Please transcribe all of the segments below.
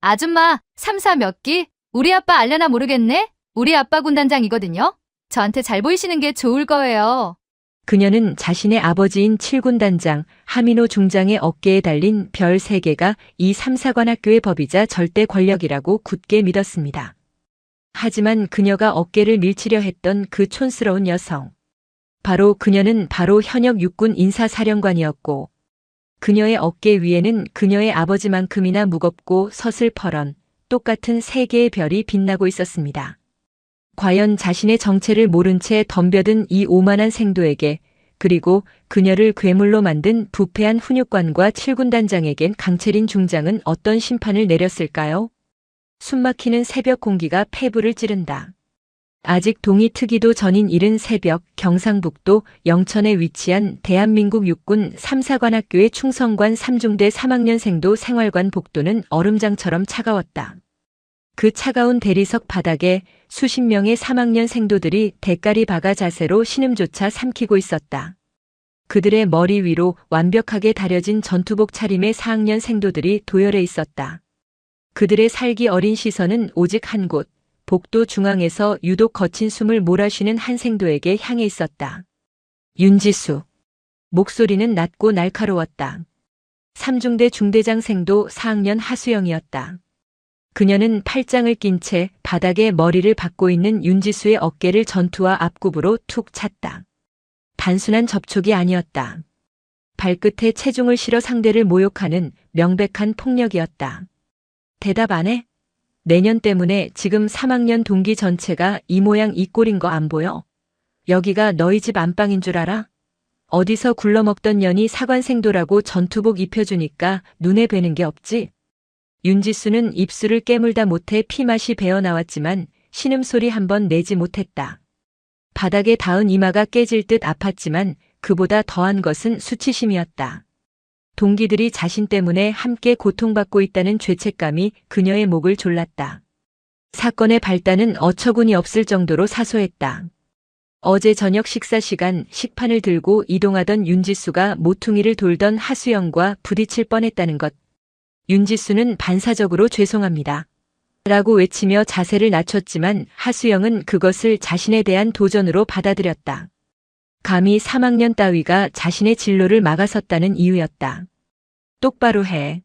아줌마, 3사 몇 기? 우리 아빠 알려나 모르겠네? 우리 아빠 군단장이거든요? 저한테 잘 보이시는 게 좋을 거예요. 그녀는 자신의 아버지인 칠군단장 하민호 중장의 어깨에 달린 별 3개가 이 삼사관학교의 법이자 절대 권력이라고 굳게 믿었습니다. 하지만 그녀가 어깨를 밀치려 했던 그 촌스러운 여성. 그녀는 바로 현역 육군 인사사령관이었고 그녀의 어깨 위에는 그녀의 아버지만큼이나 무겁고 서슬퍼런 똑같은 3개의 별이 빛나고 있었습니다. 과연 자신의 정체를 모른 채 덤벼든 이 오만한 생도에게 그리고 그녀를 괴물로 만든 부패한 훈육관과 칠군단장에겐 강채린 중장은 어떤 심판을 내렸을까요? 숨막히는 새벽 공기가 폐부를 찌른다. 아직 동이 트기도 전인 이른 새벽 경상북도 영천에 위치한 대한민국 육군 3사관학교의 충성관 3중대 3학년생도 생활관 복도는 얼음장처럼 차가웠다. 그 차가운 대리석 바닥에 수십 명의 3학년 생도들이 대가리 박아 자세로 신음조차 삼키고 있었다. 그들의 머리 위로 완벽하게 다려진 전투복 차림의 4학년 생도들이 도열해 있었다. 그들의 살기 어린 시선은 오직 한 곳, 복도 중앙에서 유독 거친 숨을 몰아쉬는 한 생도에게 향해 있었다. 윤지수. 목소리는 낮고 날카로웠다. 3중대 중대장 생도 4학년 하수영이었다. 그녀는 팔짱을 낀 채 바닥에 머리를 박고 있는 윤지수의 어깨를 전투화 앞굽으로 툭 찼다. 단순한 접촉이 아니었다. 발끝에 체중을 실어 상대를 모욕하는 명백한 폭력이었다. 대답 안 해? 내년 때문에 지금 3학년 동기 전체가 이 모양 이 꼴인 거 안 보여? 여기가 너희 집 안방인 줄 알아? 어디서 굴러먹던 년이 사관생도라고 전투복 입혀주니까 눈에 뵈는 게 없지? 윤지수는 입술을 깨물다 못해 피맛이 배어나왔지만 신음소리 한 번 내지 못했다. 바닥에 닿은 이마가 깨질 듯 아팠지만 그보다 더한 것은 수치심이었다. 동기들이 자신 때문에 함께 고통받고 있다는 죄책감이 그녀의 목을 졸랐다. 사건의 발단은 어처구니 없을 정도로 사소했다. 어제 저녁 식사 시간 식판을 들고 이동하던 윤지수가 모퉁이를 돌던 하수영과 부딪힐 뻔했다는 것. 윤지수는 반사적으로 죄송합니다. 라고 외치며 자세를 낮췄지만 하수영은 그것을 자신에 대한 도전으로 받아들였다. 감히 3학년 따위가 자신의 진로를 막아섰다는 이유였다. 똑바로 해.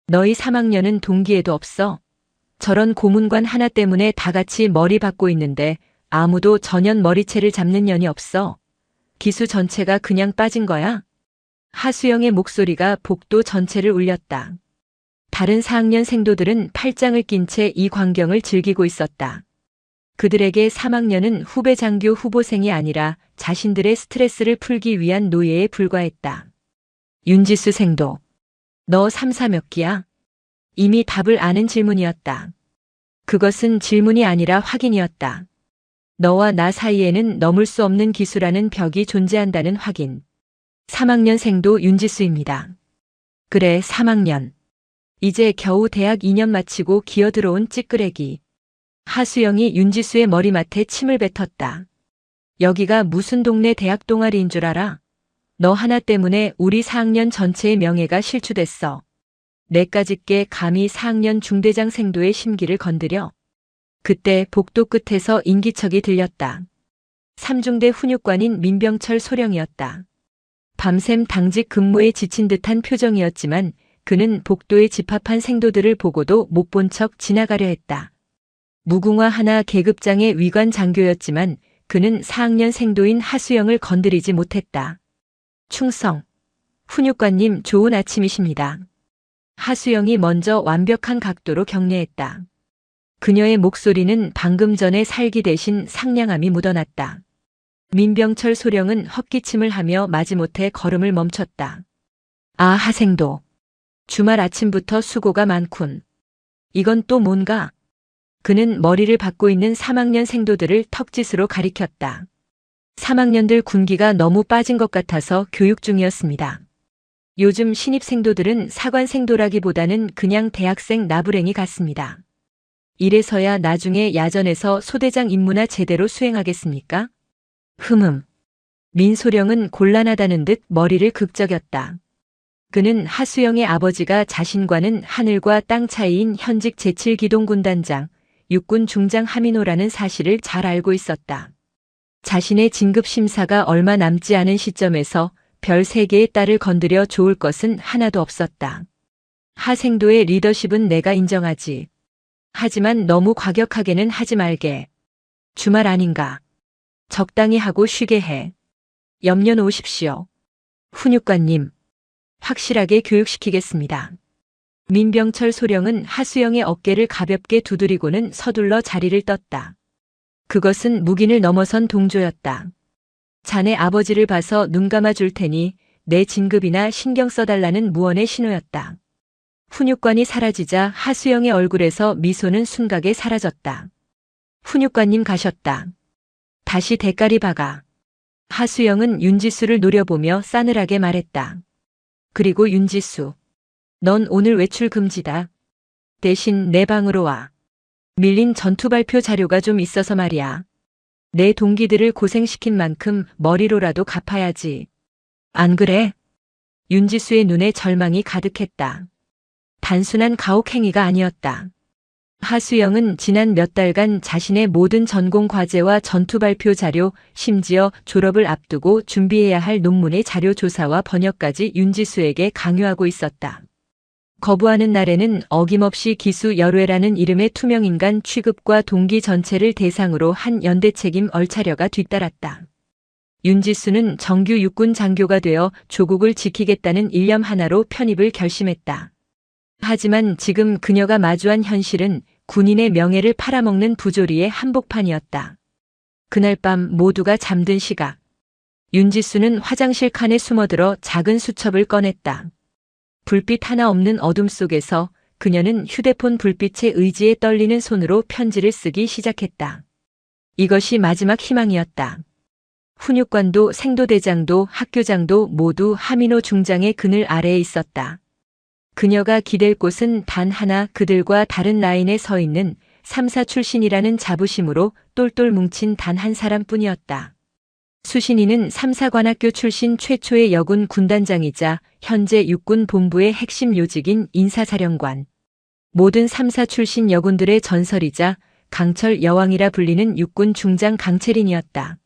너희 3학년은 동기에도 없어. 저런 고문관 하나 때문에 다 같이 머리 박고 있는데 아무도 전연 머리채를 잡는 년이 없어. 기수 전체가 그냥 빠진 거야? 하수영의 목소리가 복도 전체를 울렸다. 다른 4학년 생도들은 팔짱을 낀 채 이 광경을 즐기고 있었다. 그들에게 3학년은 후배 장교 후보생이 아니라 자신들의 스트레스를 풀기 위한 노예에 불과했다. 윤지수 생도. 너 3사 몇 기야? 이미 답을 아는 질문이었다. 그것은 질문이 아니라 확인이었다. 너와 나 사이에는 넘을 수 없는 기수라는 벽이 존재한다는 확인. 3학년 생도 윤지수입니다. 그래, 3학년. 이제 겨우 대학 2년 마치고 기어들어온 찌끄레기. 하수영이 윤지수의 머리맡에 침을 뱉었다. 여기가 무슨 동네 대학 동아리인 줄 알아? 너 하나 때문에 우리 4학년 전체의 명예가 실추됐어. 내까짓게 감히 4학년 중대장 생도의 심기를 건드려. 그때 복도 끝에서 인기척이 들렸다. 3중대 훈육관인 민병철 소령이었다. 밤샘 당직 근무에 지친 듯한 표정이었지만 그는 복도에 집합한 생도들을 보고도 못 본 척 지나가려 했다. 무궁화 하나 계급장의 위관 장교였지만 그는 4학년 생도인 하수영을 건드리지 못했다. 충성. 훈육관님 좋은 아침이십니다. 하수영이 먼저 완벽한 각도로 격려했다. 그녀의 목소리는 방금 전의 살기 대신 상냥함이 묻어났다. 민병철 소령은 헛기침을 하며 마지못해 걸음을 멈췄다. 아, 하생도. 주말 아침부터 수고가 많군. 이건 또 뭔가? 그는 머리를 박고 있는 3학년 생도들을 턱짓으로 가리켰다. 3학년들 군기가 너무 빠진 것 같아서 교육 중이었습니다. 요즘 신입생도들은 사관생도라기보다는 그냥 대학생 나부랭이 같습니다. 이래서야 나중에 야전에서 소대장 임무나 제대로 수행하겠습니까? 민소령은 곤란하다는 듯 머리를 극적였다. 그는 하수영의 아버지가 자신과는 하늘과 땅 차이인 현직 제7기동군단장, 육군 중장 하민호라는 사실을 잘 알고 있었다. 자신의 진급 심사가 얼마 남지 않은 시점에서 별 3개의 딸을 건드려 좋을 것은 하나도 없었다. 하생도의 리더십은 내가 인정하지. 하지만 너무 과격하게는 하지 말게. 주말 아닌가. 적당히 하고 쉬게 해. 염려 놓으십시오. 훈육관님, 확실하게 교육시키겠습니다. 민병철 소령은 하수영의 어깨를 가볍게 두드리고는 서둘러 자리를 떴다. 그것은 묵인을 넘어선 동조였다. 자네 아버지를 봐서 눈 감아 줄 테니 내 진급이나 신경 써달라는 무언의 신호였다. 훈육관이 사라지자 하수영의 얼굴에서 미소는 순간에 사라졌다. 훈육관님 가셨다. 다시 대가리 박아. 하수영은 윤지수를 노려보며 싸늘하게 말했다. 그리고 윤지수, 넌 오늘 외출 금지다. 대신 내 방으로 와. 밀린 전투 발표 자료가 좀 있어서 말이야. 내 동기들을 고생시킨 만큼 머리로라도 갚아야지. 안 그래? 윤지수의 눈에 절망이 가득했다. 단순한 가혹행위가 아니었다. 하수영은 지난 몇 달간 자신의 모든 전공 과제와 전투 발표 자료, 심지어 졸업을 앞두고 준비해야 할 논문의 자료 조사와 번역까지 윤지수에게 강요하고 있었다. 거부하는 날에는 어김없이 기수 열외라는 이름의 투명인간 취급과 동기 전체를 대상으로 한 연대 책임 얼차려가 뒤따랐다. 윤지수는 정규 육군 장교가 되어 조국을 지키겠다는 일념 하나로 편입을 결심했다. 하지만 지금 그녀가 마주한 현실은 군인의 명예를 팔아먹는 부조리의 한복판이었다. 그날 밤 모두가 잠든 시각. 윤지수는 화장실 칸에 숨어들어 작은 수첩을 꺼냈다. 불빛 하나 없는 어둠 속에서 그녀는 휴대폰 불빛에 의지에 떨리는 손으로 편지를 쓰기 시작했다. 이것이 마지막 희망이었다. 훈육관도 생도대장도 학교장도 모두 하민호 중장의 그늘 아래에 있었다. 그녀가 기댈 곳은 단 하나, 그들과 다른 라인에 서 있는 3사 출신이라는 자부심으로 똘똘 뭉친 단 한 사람뿐이었다. 수신이는 3사관학교 출신 최초의 여군 군단장이자 현재 육군 본부의 핵심 요직인 인사사령관. 모든 3사 출신 여군들의 전설이자 강철 여왕이라 불리는 육군 중장 강채린이었다.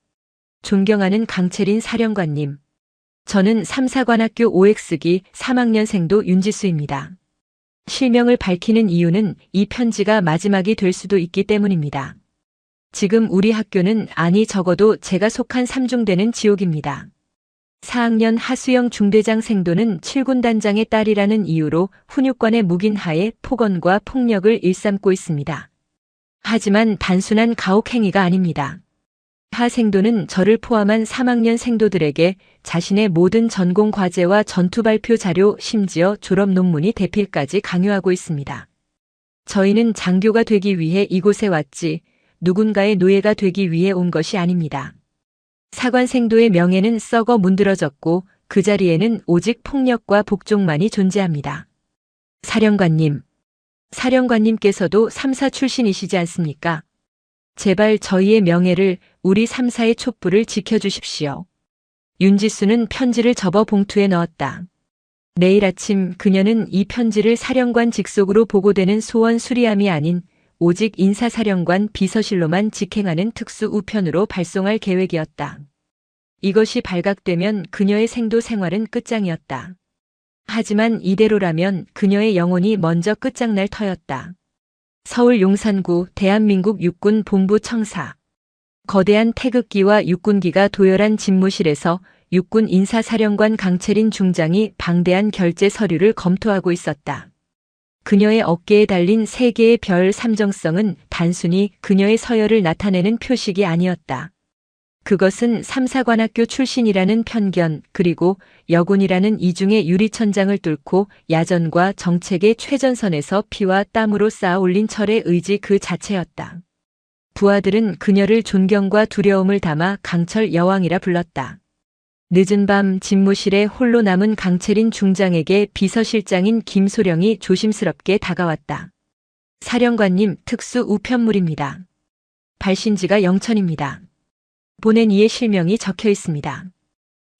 존경하는 강채린 사령관님. 저는 3사관학교 OX기 3학년생도 윤지수입니다. 실명을 밝히는 이유는 이 편지가 마지막이 될 수도 있기 때문입니다. 지금 우리 학교는 아니 적어도 제가 속한 3중대는 지옥입니다. 4학년 하수영 중대장 생도는 7군단장의 딸이라는 이유로 훈육관의 묵인하에 폭언과 폭력을 일삼고 있습니다. 하지만 단순한 가혹행위가 아닙니다. 하 생도는 저를 포함한 3학년 생도들에게 자신의 모든 전공 과제와 전투 발표 자료, 심지어 졸업 논문이 대필까지 강요하고 있습니다. 저희는 장교가 되기 위해 이곳에 왔지 누군가의 노예가 되기 위해 온 것이 아닙니다. 사관생도의 명예는 썩어 문드러졌고 그 자리에는 오직 폭력과 복종만이 존재합니다. 사령관님께서도 3사 출신이시지 않습니까? 제발 저희의 명예를, 우리 3사의 촛불을 지켜주십시오. 윤지수는 편지를 접어 봉투에 넣었다. 내일 아침 그녀는 이 편지를 사령관 직속으로 보고되는 소원 수리함이 아닌 오직 인사사령관 비서실로만 직행하는 특수 우편으로 발송할 계획이었다. 이것이 발각되면 그녀의 생도 생활은 끝장이었다. 하지만 이대로라면 그녀의 영혼이 먼저 끝장날 터였다. 서울 용산구 대한민국 육군 본부 청사. 거대한 태극기와 육군기가 도열한 집무실에서 육군 인사사령관 강채린 중장이 방대한 결제 서류를 검토하고 있었다. 그녀의 어깨에 달린 3개의 별 삼정성은 단순히 그녀의 서열을 나타내는 표식이 아니었다. 그것은 3사관학교 출신이라는 편견, 그리고 여군이라는 이중의 유리천장을 뚫고 야전과 정책의 최전선에서 피와 땀으로 쌓아 올린 철의 의지 그 자체였다. 부하들은 그녀를 존경과 두려움을 담아 강철 여왕이라 불렀다. 늦은 밤 집무실에 홀로 남은 강채린 중장에게 비서실장인 김소령이 조심스럽게 다가왔다. 사령관님, 특수 우편물입니다. 발신지가 영천입니다. 보낸 이의 실명이 적혀 있습니다.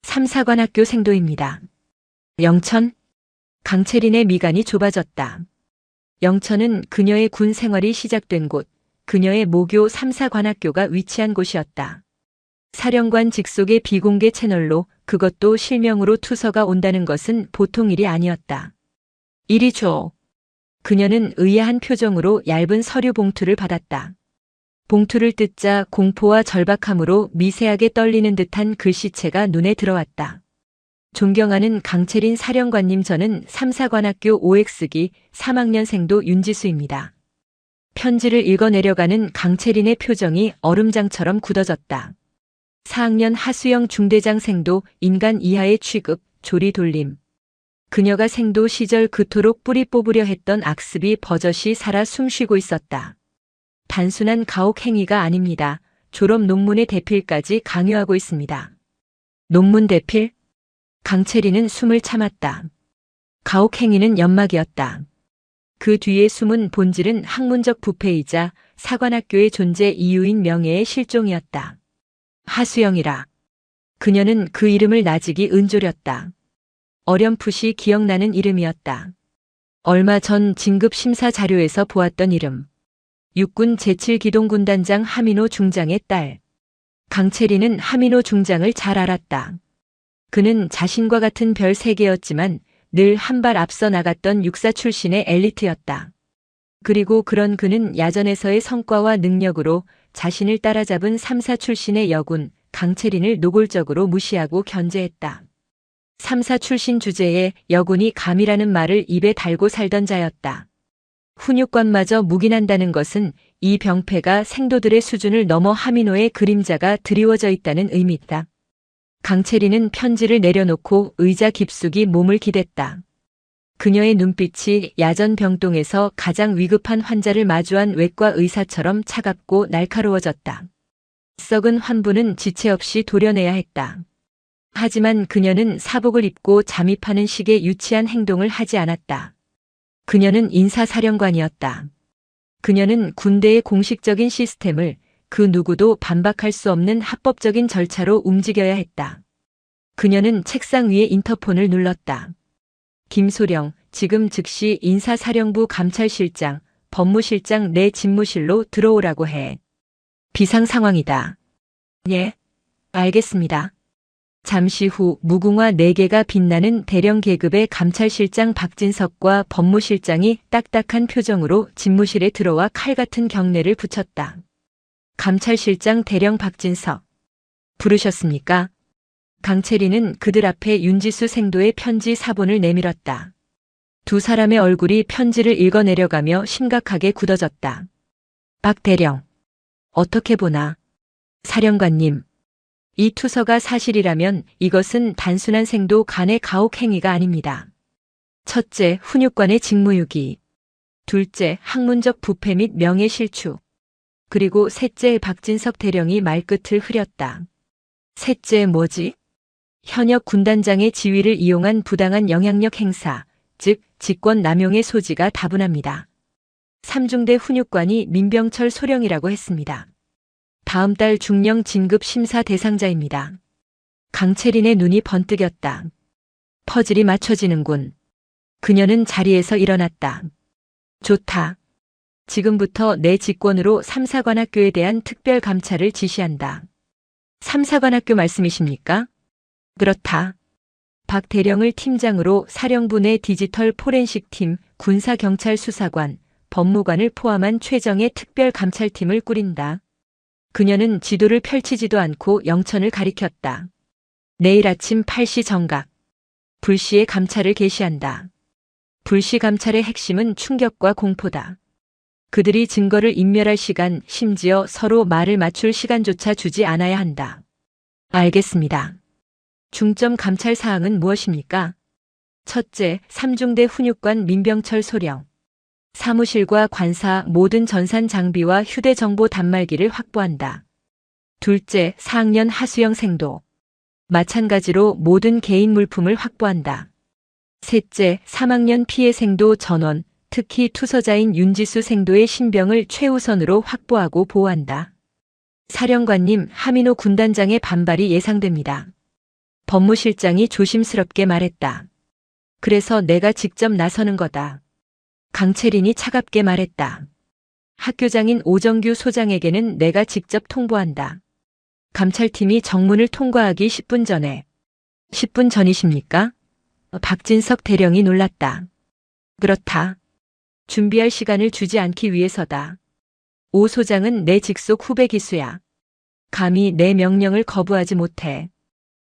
3사관학교 생도입니다. 영천? 강채린의 미간이 좁아졌다. 영천은 그녀의 군 생활이 시작된 곳, 그녀의 모교 3사관학교가 위치한 곳이었다. 사령관 직속의 비공개 채널로 그것도 실명으로 투서가 온다는 것은 보통 일이 아니었다. 이리 줘. 그녀는 의아한 표정으로 얇은 서류 봉투를 받았다. 봉투를 뜯자 공포와 절박함으로 미세하게 떨리는 듯한 글씨체가 눈에 들어왔다. 존경하는 강채린 사령관님, 저는 3사관학교 OX기 3학년생도 윤지수입니다. 편지를 읽어내려가는 강채린의 표정이 얼음장처럼 굳어졌다. 4학년 하수영 중대장생도 인간 이하의 취급, 조리 돌림. 그녀가 생도 시절 그토록 뿌리 뽑으려 했던 악습이 버젓이 살아 숨쉬고 있었다. 단순한 가혹 행위가 아닙니다. 졸업 논문의 대필까지 강요하고 있습니다. 논문 대필? 강채린은 숨을 참았다. 가혹 행위는 연막이었다. 그 뒤에 숨은 본질은 학문적 부패이자 사관학교의 존재 이유인 명예의 실종이었다. 하수영이라. 그녀는 그 이름을 나직이 은조렸다. 어렴풋이 기억나는 이름이었다. 얼마 전 진급 심사 자료에서 보았던 이름. 육군 제7기동군단장 하민호 중장의 딸. 강채린은 하민호 중장을 잘 알았다. 그는 자신과 같은 별 3개였지만 늘 한 발 앞서 나갔던 육사 출신의 엘리트였다. 그리고 그런 그는 야전에서의 성과와 능력으로 자신을 따라잡은 3사 출신의 여군 강채린을 노골적으로 무시하고 견제했다. 3사 출신 주제에 여군이 감이라는 말을 입에 달고 살던 자였다. 훈육관마저 묵인한다는 것은 이 병폐가 생도들의 수준을 넘어 하민호의 그림자가 드리워져 있다는 의미다. 강채린은 편지를 내려놓고 의자 깊숙이 몸을 기댔다. 그녀의 눈빛이 야전 병동에서 가장 위급한 환자를 마주한 외과 의사처럼 차갑고 날카로워졌다. 썩은 환부는 지체 없이 도려내야 했다. 하지만 그녀는 사복을 입고 잠입하는 식의 유치한 행동을 하지 않았다. 그녀는 인사사령관이었다. 그녀는 군대의 공식적인 시스템을 그 누구도 반박할 수 없는 합법적인 절차로 움직여야 했다. 그녀는 책상 위에 인터폰을 눌렀다. 김소령, 지금 즉시 인사사령부 감찰실장, 법무실장 내 집무실로 들어오라고 해. 비상 상황이다. 예, 알겠습니다. 잠시 후 무궁화 4개가 빛나는 대령 계급의 감찰실장 박진석과 법무실장이 딱딱한 표정으로 집무실에 들어와 칼 같은 경례를 붙였다. 감찰실장 대령 박진석. 부르셨습니까? 강채린은 그들 앞에 윤지수 생도의 편지 사본을 내밀었다. 두 사람의 얼굴이 편지를 읽어내려가며 심각하게 굳어졌다. 박 대령. 어떻게 보나? 사령관님. 이 투서가 사실이라면 이것은 단순한 생도 간의 가혹 행위가 아닙니다. 첫째, 훈육관의 직무유기. 둘째, 학문적 부패 및 명예 실추. 그리고 셋째, 박진석 대령이 말끝을 흐렸다. 셋째 뭐지? 현역 군단장의 지위를 이용한 부당한 영향력 행사, 즉 직권 남용의 소지가 다분합니다. 3중대 훈육관이 민병철 소령이라고 했습니다. 다음 달 중령 진급 심사 대상자입니다. 강채린의 눈이 번뜩였다. 퍼즐이 맞춰지는군. 그녀는 자리에서 일어났다. 좋다. 지금부터 내 직권으로 3사관학교에 대한 특별 감찰을 지시한다. 3사관학교 말씀이십니까? 그렇다. 박 대령을 팀장으로 사령부 내 디지털 포렌식 팀, 군사경찰수사관, 법무관을 포함한 최정의 특별 감찰팀을 꾸린다. 그녀는 지도를 펼치지도 않고 영천을 가리켰다. 내일 아침 8시 정각. 불시에 감찰을 개시한다. 불시 감찰의 핵심은 충격과 공포다. 그들이 증거를 인멸할 시간, 심지어 서로 말을 맞출 시간조차 주지 않아야 한다. 알겠습니다. 중점 감찰 사항은 무엇입니까? 첫째, 3중대 훈육관 민병철 소령. 사무실과 관사 모든 전산 장비와 휴대정보 단말기를 확보한다. 둘째, 4학년 하수영 생도. 마찬가지로 모든 개인 물품을 확보한다. 셋째, 3학년 피해 생도 전원, 특히 투서자인 윤지수 생도의 신병을 최우선으로 확보하고 보호한다. 사령관님, 하민호 군단장의 반발이 예상됩니다. 법무실장이 조심스럽게 말했다. 그래서 내가 직접 나서는 거다. 강채린이 차갑게 말했다. 학교장인 오정규 소장에게는 내가 직접 통보한다. 감찰팀이 정문을 통과하기 10분 전에. 10분 전이십니까? 박진석 대령이 놀랐다. 그렇다. 준비할 시간을 주지 않기 위해서다. 오 소장은 내 직속 후배 기수야. 감히 내 명령을 거부하지 못해.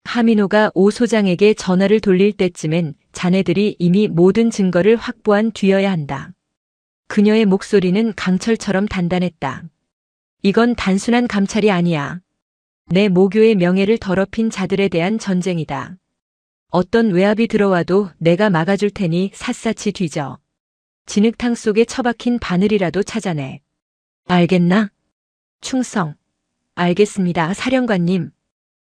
하민호가 오 소장에게 전화를 돌릴 때쯤엔 자네들이 이미 모든 증거를 확보한 뒤여야 한다. 그녀의 목소리는 강철처럼 단단했다. 이건 단순한 감찰이 아니야. 내 모교의 명예를 더럽힌 자들에 대한 전쟁이다. 어떤 외압이 들어와도 내가 막아줄 테니 샅샅이 뒤져. 진흙탕 속에 처박힌 바늘이라도 찾아내. 알겠나? 충성. 알겠습니다, 사령관님.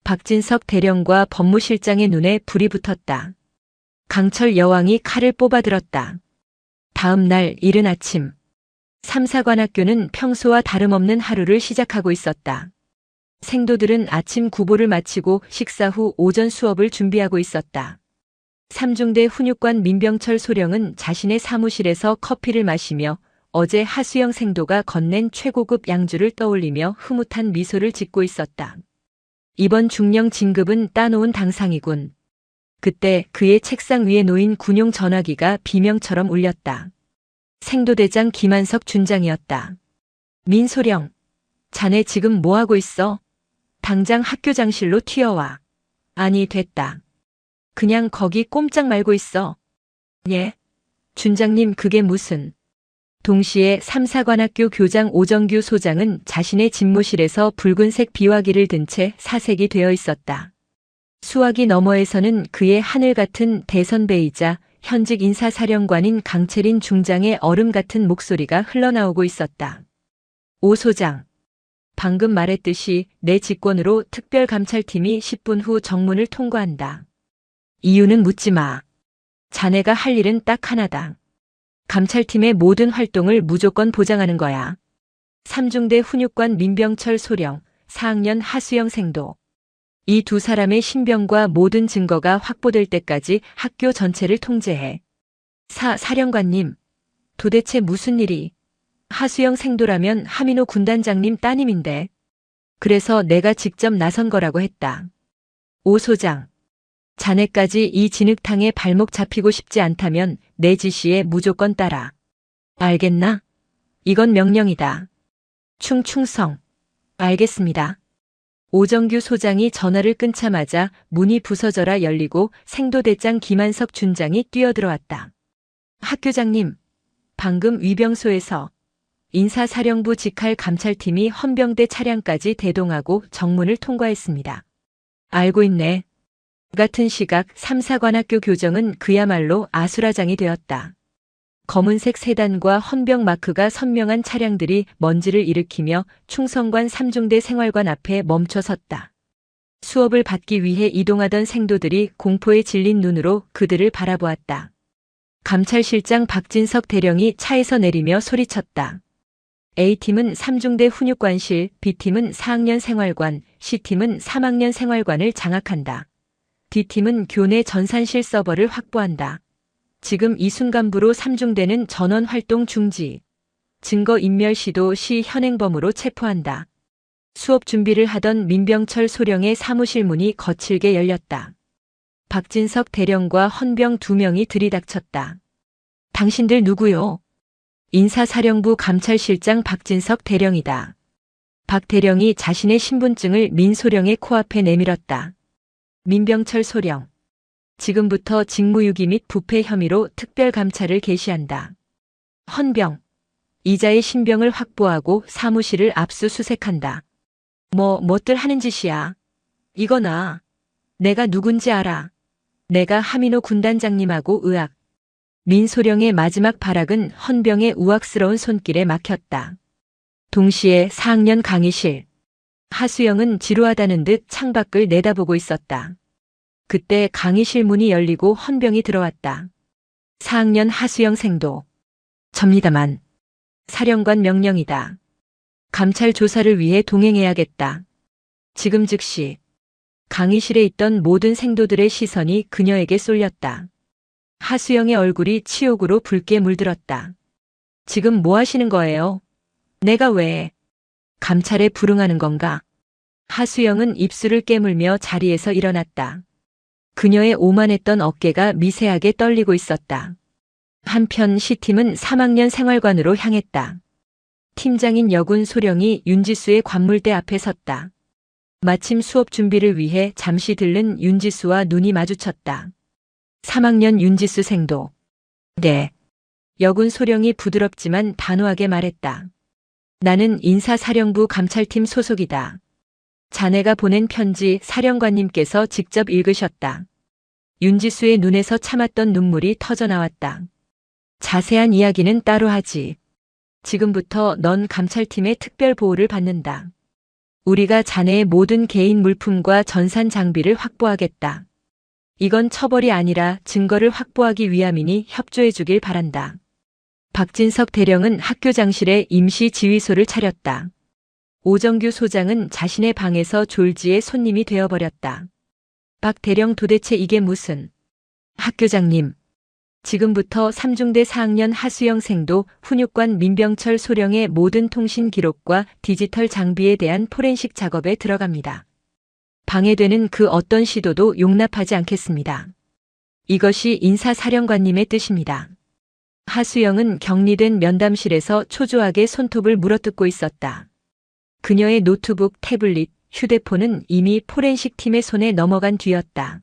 박진석 대령과 법무실장의 눈에 불이 붙었다. 강철 여왕이 칼을 뽑아들었다. 다음 날 이른 아침. 삼사관학교는 평소와 다름없는 하루를 시작하고 있었다. 생도들은 아침 구보를 마치고 식사 후 오전 수업을 준비하고 있었다. 삼중대 훈육관 민병철 소령은 자신의 사무실에서 커피를 마시며 어제 하수영 생도가 건넨 최고급 양주를 떠올리며 흐뭇한 미소를 짓고 있었다. 이번 중령 진급은 따놓은 당상이군. 그때 그의 책상 위에 놓인 군용 전화기가 비명처럼 울렸다. 생도대장 김한석 준장이었다. 민소령, 자네 지금 뭐하고 있어? 당장 학교장실로 튀어와. 아니, 됐다. 그냥 거기 꼼짝 말고 있어. 예? 준장님, 그게 무슨... 동시에 삼사관학교 교장 오정규 소장은 자신의 집무실에서 붉은색 비화기를 든 채 사색이 되어 있었다. 수화기 너머에서는 그의 하늘 같은 대선배이자 현직 인사사령관인 강채린 중장의 얼음 같은 목소리가 흘러나오고 있었다. 오 소장, 방금 말했듯이 내 직권으로 특별감찰팀이 10분 후 정문을 통과한다. 이유는 묻지 마. 자네가 할 일은 딱 하나다. 감찰팀의 모든 활동을 무조건 보장하는 거야. 삼중대 훈육관 민병철 소령, 4학년 하수영 생도. 이 두 사람의 신병과 모든 증거가 확보될 때까지 학교 전체를 통제해. 사령관님, 도대체 무슨 일이? 하수영 생도라면 하민호 군단장님 따님인데. 그래서 내가 직접 나선 거라고 했다. 오 소장, 자네까지 이 진흙탕에 발목 잡히고 싶지 않다면 내 지시에 무조건 따라. 알겠나? 이건 명령이다. 충성. 알겠습니다. 오정규 소장이 전화를 끊자마자 문이 부서져라 열리고 생도대장 김한석 준장이 뛰어들어왔다. 학교장님, 방금 위병소에서 인사사령부 직할 감찰팀이 헌병대 차량까지 대동하고 정문을 통과했습니다. 알고 있네. 같은 시각 삼사관학교 교정은 그야말로 아수라장이 되었다. 검은색 세단과 헌병 마크가 선명한 차량들이 먼지를 일으키며 충성관 3중대 생활관 앞에 멈춰 섰다. 수업을 받기 위해 이동하던 생도들이 공포에 질린 눈으로 그들을 바라보았다. 감찰실장 박진석 대령이 차에서 내리며 소리쳤다. A팀은 3중대 훈육관실, B팀은 4학년 생활관, C팀은 3학년 생활관을 장악한다. D팀은 교내 전산실 서버를 확보한다. 지금 이 순간부로 3중대는 전원 활동 중지. 증거 인멸 시도 시 현행범으로 체포한다. 수업 준비를 하던 민병철 소령의 사무실 문이 거칠게 열렸다. 박진석 대령과 헌병 2명이 들이닥쳤다. 당신들 누구요? 인사사령부 감찰실장 박진석 대령이다. 박 대령이 자신의 신분증을 민 소령의 코앞에 내밀었다. 민병철 소령. 지금부터 직무유기 및 부패 혐의로 특별감찰을 개시한다. 헌병. 이자의 신병을 확보하고 사무실을 압수수색한다. 뭐들 하는 짓이야. 이거나. 내가 누군지 알아. 내가 하민호 군단장님하고 의학. 민소령의 마지막 발악은 헌병의 우악스러운 손길에 막혔다. 동시에 4학년 강의실. 하수영은 지루하다는 듯 창밖을 내다보고 있었다. 그때 강의실 문이 열리고 헌병이 들어왔다. 4학년 하수영 생도. 접니다만. 사령관 명령이다. 감찰 조사를 위해 동행해야겠다. 지금 즉시. 강의실에 있던 모든 생도들의 시선이 그녀에게 쏠렸다. 하수영의 얼굴이 치욕으로 붉게 물들었다. 지금 뭐 하시는 거예요? 내가 왜 감찰에 불응하는 건가? 하수영은 입술을 깨물며 자리에서 일어났다. 그녀의 오만했던 어깨가 미세하게 떨리고 있었다. 한편 C팀은 3학년 생활관으로 향했다. 팀장인 여군 소령이 윤지수의 관물대 앞에 섰다. 마침 수업 준비를 위해 잠시 들른 윤지수와 눈이 마주쳤다. 3학년 윤지수 생도. 네. 여군 소령이 부드럽지만 단호하게 말했다. 나는 인사사령부 감찰팀 소속이다. 자네가 보낸 편지 사령관님께서 직접 읽으셨다. 윤지수의 눈에서 참았던 눈물이 터져나왔다. 자세한 이야기는 따로 하지. 지금부터 넌 감찰팀의 특별 보호를 받는다. 우리가 자네의 모든 개인 물품과 전산 장비를 확보하겠다. 이건 처벌이 아니라 증거를 확보하기 위함이니 협조해 주길 바란다. 박진석 대령은 학교장실에 임시 지휘소를 차렸다. 오정규 소장은 자신의 방에서 졸지의 손님이 되어버렸다. 박 대령 도대체 이게 무슨... 학교장님. 지금부터 3중대 4학년 하수영 생도 훈육관 민병철 소령의 모든 통신 기록과 디지털 장비에 대한 포렌식 작업에 들어갑니다. 방해되는 그 어떤 시도도 용납하지 않겠습니다. 이것이 인사사령관님의 뜻입니다. 하수영은 격리된 면담실에서 초조하게 손톱을 물어뜯고 있었다. 그녀의 노트북, 태블릿, 휴대폰은 이미 포렌식 팀의 손에 넘어간 뒤였다.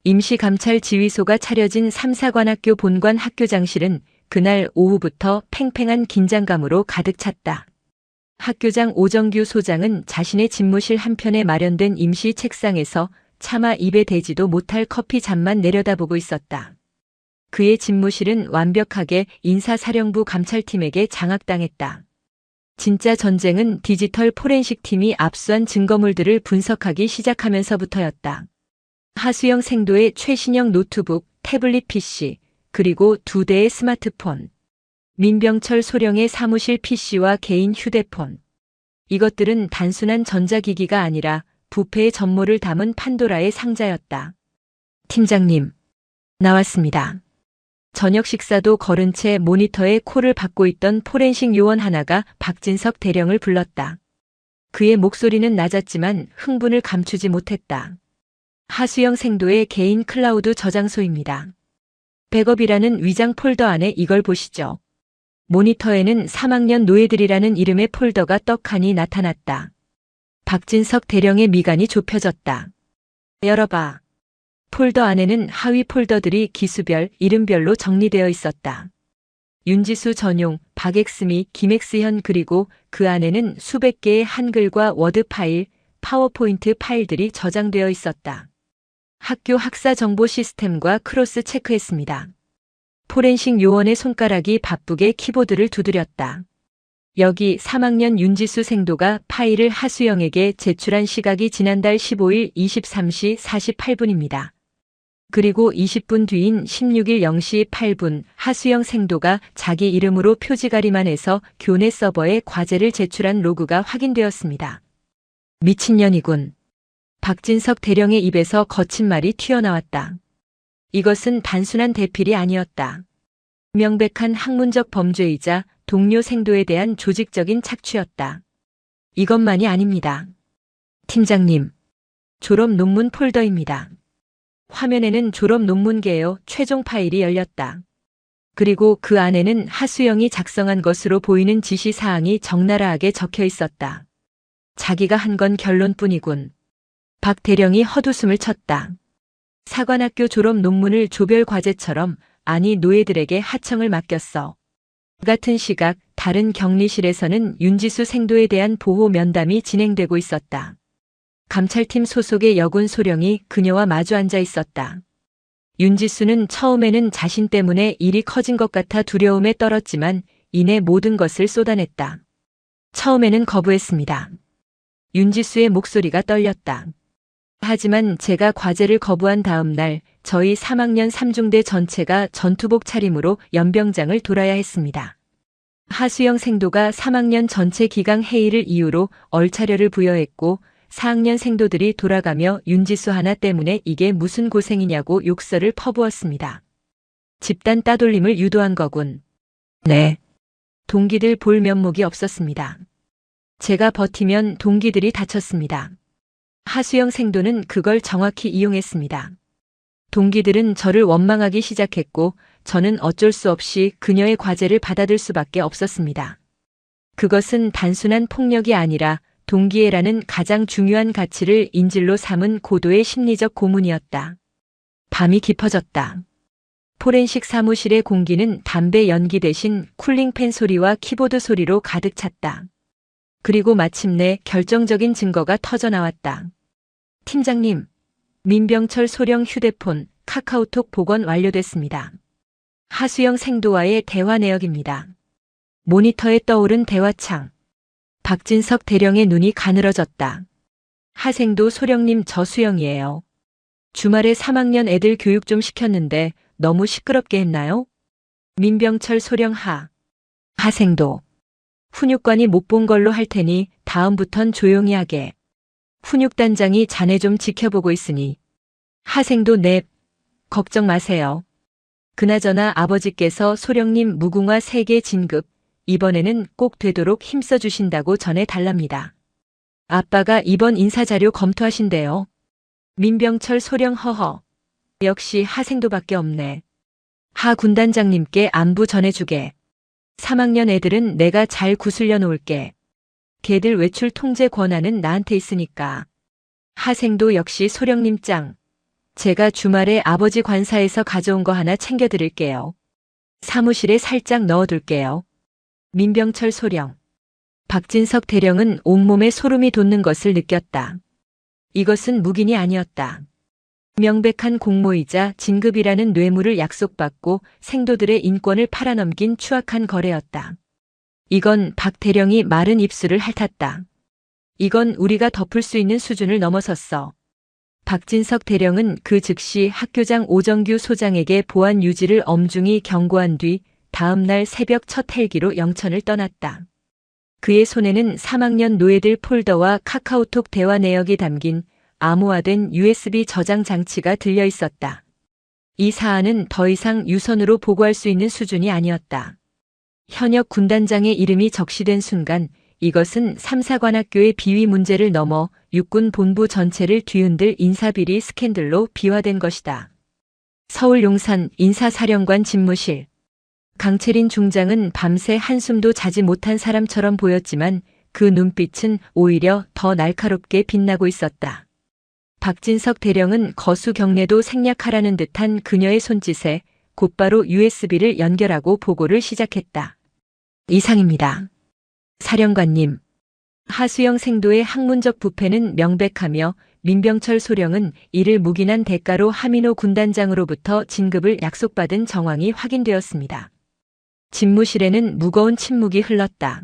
임시감찰 지휘소가 차려진 3사관학교 본관 학교장실은 그날 오후부터 팽팽한 긴장감으로 가득 찼다. 학교장 오정규 소장은 자신의 집무실 한편에 마련된 임시 책상에서 차마 입에 대지도 못할 커피 잔만 내려다보고 있었다. 그의 집무실은 완벽하게 인사사령부 감찰팀에게 장악당했다. 진짜 전쟁은 디지털 포렌식 팀이 압수한 증거물들을 분석하기 시작하면서부터였다. 하수영 생도의 최신형 노트북, 태블릿 PC, 그리고 2대의 스마트폰. 민병철 소령의 사무실 PC와 개인 휴대폰. 이것들은 단순한 전자기기가 아니라 부패의 전모를 담은 판도라의 상자였다. 팀장님, 나왔습니다. 저녁 식사도 거른 채 모니터에 콜을 받고 있던 포렌식 요원 하나가 박진석 대령을 불렀다. 그의 목소리는 낮았지만 흥분을 감추지 못했다. 하수영 생도의 개인 클라우드 저장소입니다. 백업이라는 위장 폴더 안에 이걸 보시죠. 모니터에는 3학년 노예들이라는 이름의 폴더가 떡하니 나타났다. 박진석 대령의 미간이 좁혀졌다. 열어봐. 폴더 안에는 하위 폴더들이 기수별, 이름별로 정리되어 있었다. 윤지수 전용, 박엑스미, 김엑스현 그리고 그 안에는 수백 개의 한글과 워드 파일, 파워포인트 파일들이 저장되어 있었다. 학교 학사 정보 시스템과 크로스 체크했습니다. 포렌식 요원의 손가락이 바쁘게 키보드를 두드렸다. 여기 3학년 윤지수 생도가 파일을 하수영에게 제출한 시각이 지난달 15일 23시 48분입니다. 그리고 20분 뒤인 16일 0시 8분 하수영 생도가 자기 이름으로 표지가리만 해서 교내 서버에 과제를 제출한 로그가 확인되었습니다. 미친년이군. 박진석 대령의 입에서 거친 말이 튀어나왔다. 이것은 단순한 대필이 아니었다. 명백한 학문적 범죄이자 동료 생도에 대한 조직적인 착취였다. 이것만이 아닙니다. 팀장님, 졸업 논문 폴더입니다. 화면에는 졸업 논문 개요 최종 파일이 열렸다. 그리고 그 안에는 하수영이 작성한 것으로 보이는 지시사항이 적나라하게 적혀 있었다. 자기가 한 건 결론뿐이군. 박 대령이 헛웃음을 쳤다. 사관학교 졸업 논문을 조별 과제처럼 아니 노예들에게 하청을 맡겼어. 같은 시각 다른 격리실에서는 윤지수 생도에 대한 보호 면담이 진행되고 있었다. 감찰팀 소속의 여군 소령이 그녀와 마주 앉아 있었다. 윤지수는 처음에는 자신 때문에 일이 커진 것 같아 두려움에 떨었지만 이내 모든 것을 쏟아냈다. 처음에는 거부했습니다. 윤지수의 목소리가 떨렸다. 하지만 제가 과제를 거부한 다음 날 저희 3학년 3중대 전체가 전투복 차림으로 연병장을 돌아야 했습니다. 하수영 생도가 3학년 전체 기강 회의를 이유로 얼차려를 부여했고 4학년 생도들이 돌아가며 윤지수 하나 때문에 이게 무슨 고생이냐고 욕설을 퍼부었습니다. 집단 따돌림을 유도한 거군. 네. 동기들 볼 면목이 없었습니다. 제가 버티면 동기들이 다쳤습니다. 하수영 생도는 그걸 정확히 이용했습니다. 동기들은 저를 원망하기 시작했고 저는 어쩔 수 없이 그녀의 과제를 받아들 수밖에 없었습니다. 그것은 단순한 폭력이 아니라 동기애라는 가장 중요한 가치를 인질로 삼은 고도의 심리적 고문이었다. 밤이 깊어졌다. 포렌식 사무실의 공기는 담배 연기 대신 쿨링팬 소리와 키보드 소리로 가득 찼다. 그리고 마침내 결정적인 증거가 터져나왔다. 팀장님, 민병철 소령 휴대폰, 카카오톡 복원 완료됐습니다. 하수영 생도와의 대화 내역입니다. 모니터에 떠오른 대화창. 박진석 대령의 눈이 가늘어졌다. 하생도 소령님 저 수영이에요. 주말에 3학년 애들 교육 좀 시켰는데 너무 시끄럽게 했나요? 민병철 소령 하생도. 훈육관이 못 본 걸로 할 테니 다음부턴 조용히 하게. 훈육단장이 자네 좀 지켜보고 있으니. 하생도 넵. 걱정 마세요. 그나저나 아버지께서 소령님 무궁화 3개 진급, 이번에는 꼭 되도록 힘써 주신다고 전해 달랍니다. 아빠가 이번 인사자료 검토하신대요. 민병철 소령 허허. 역시 하생도밖에 없네. 하 군단장님께 안부 전해주게. 3학년 애들은 내가 잘 구슬려 놓을게. 걔들 외출 통제 권한은 나한테 있으니까. 하생도 역시 소령님 짱. 제가 주말에 아버지 관사에서 가져온 거 하나 챙겨드릴게요. 사무실에 살짝 넣어둘게요. 민병철 소령. 박진석 대령은 온몸에 소름이 돋는 것을 느꼈다. 이것은 묵인이 아니었다. 명백한 공모이자 진급이라는 뇌물을 약속받고 생도들의 인권을 팔아넘긴 추악한 거래였다. 이건 박 대령이 마른 입술을 핥았다. 이건 우리가 덮을 수 있는 수준을 넘어섰어. 박진석 대령은 그 즉시 학교장 오정규 소장에게 보안 유지를 엄중히 경고한 뒤 다음 날 새벽 첫 헬기로 영천을 떠났다. 그의 손에는 3학년 노예들 폴더와 카카오톡 대화 내역이 담긴 암호화된 USB 저장 장치가 들려 있었다. 이 사안은 더 이상 유선으로 보고할 수 있는 수준이 아니었다. 현역 군단장의 이름이 적시된 순간 이것은 3사관학교의 비위 문제를 넘어 육군 본부 전체를 뒤흔들 인사비리 스캔들로 비화된 것이다. 서울 용산 인사사령관 집무실. 강채린 중장은 밤새 한숨도 자지 못한 사람처럼 보였지만 그 눈빛은 오히려 더 날카롭게 빛나고 있었다. 박진석 대령은 거수 경례도 생략하라는 듯한 그녀의 손짓에 곧바로 USB를 연결하고 보고를 시작했다. 이상입니다. 사령관님. 하수영 생도의 학문적 부패는 명백하며 민병철 소령은 이를 묵인한 대가로 하민호 군단장으로부터 진급을 약속받은 정황이 확인되었습니다. 집무실에는 무거운 침묵이 흘렀다.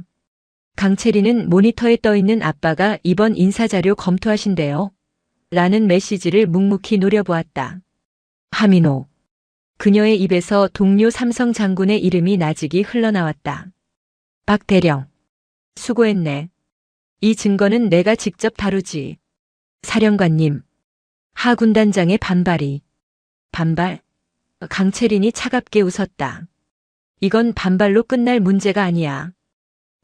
강채리는 모니터에 떠있는 아빠가 이번 인사자료 검토하신대요. 라는 메시지를 묵묵히 노려보았다. 하민호. 그녀의 입에서 동료 삼성 장군의 이름이 나직이 흘러나왔다. 박 대령. 수고했네. 이 증거는 내가 직접 다루지. 사령관님. 하 군단장의 반발이. 반발? 강채린이 차갑게 웃었다. 이건 반발로 끝날 문제가 아니야.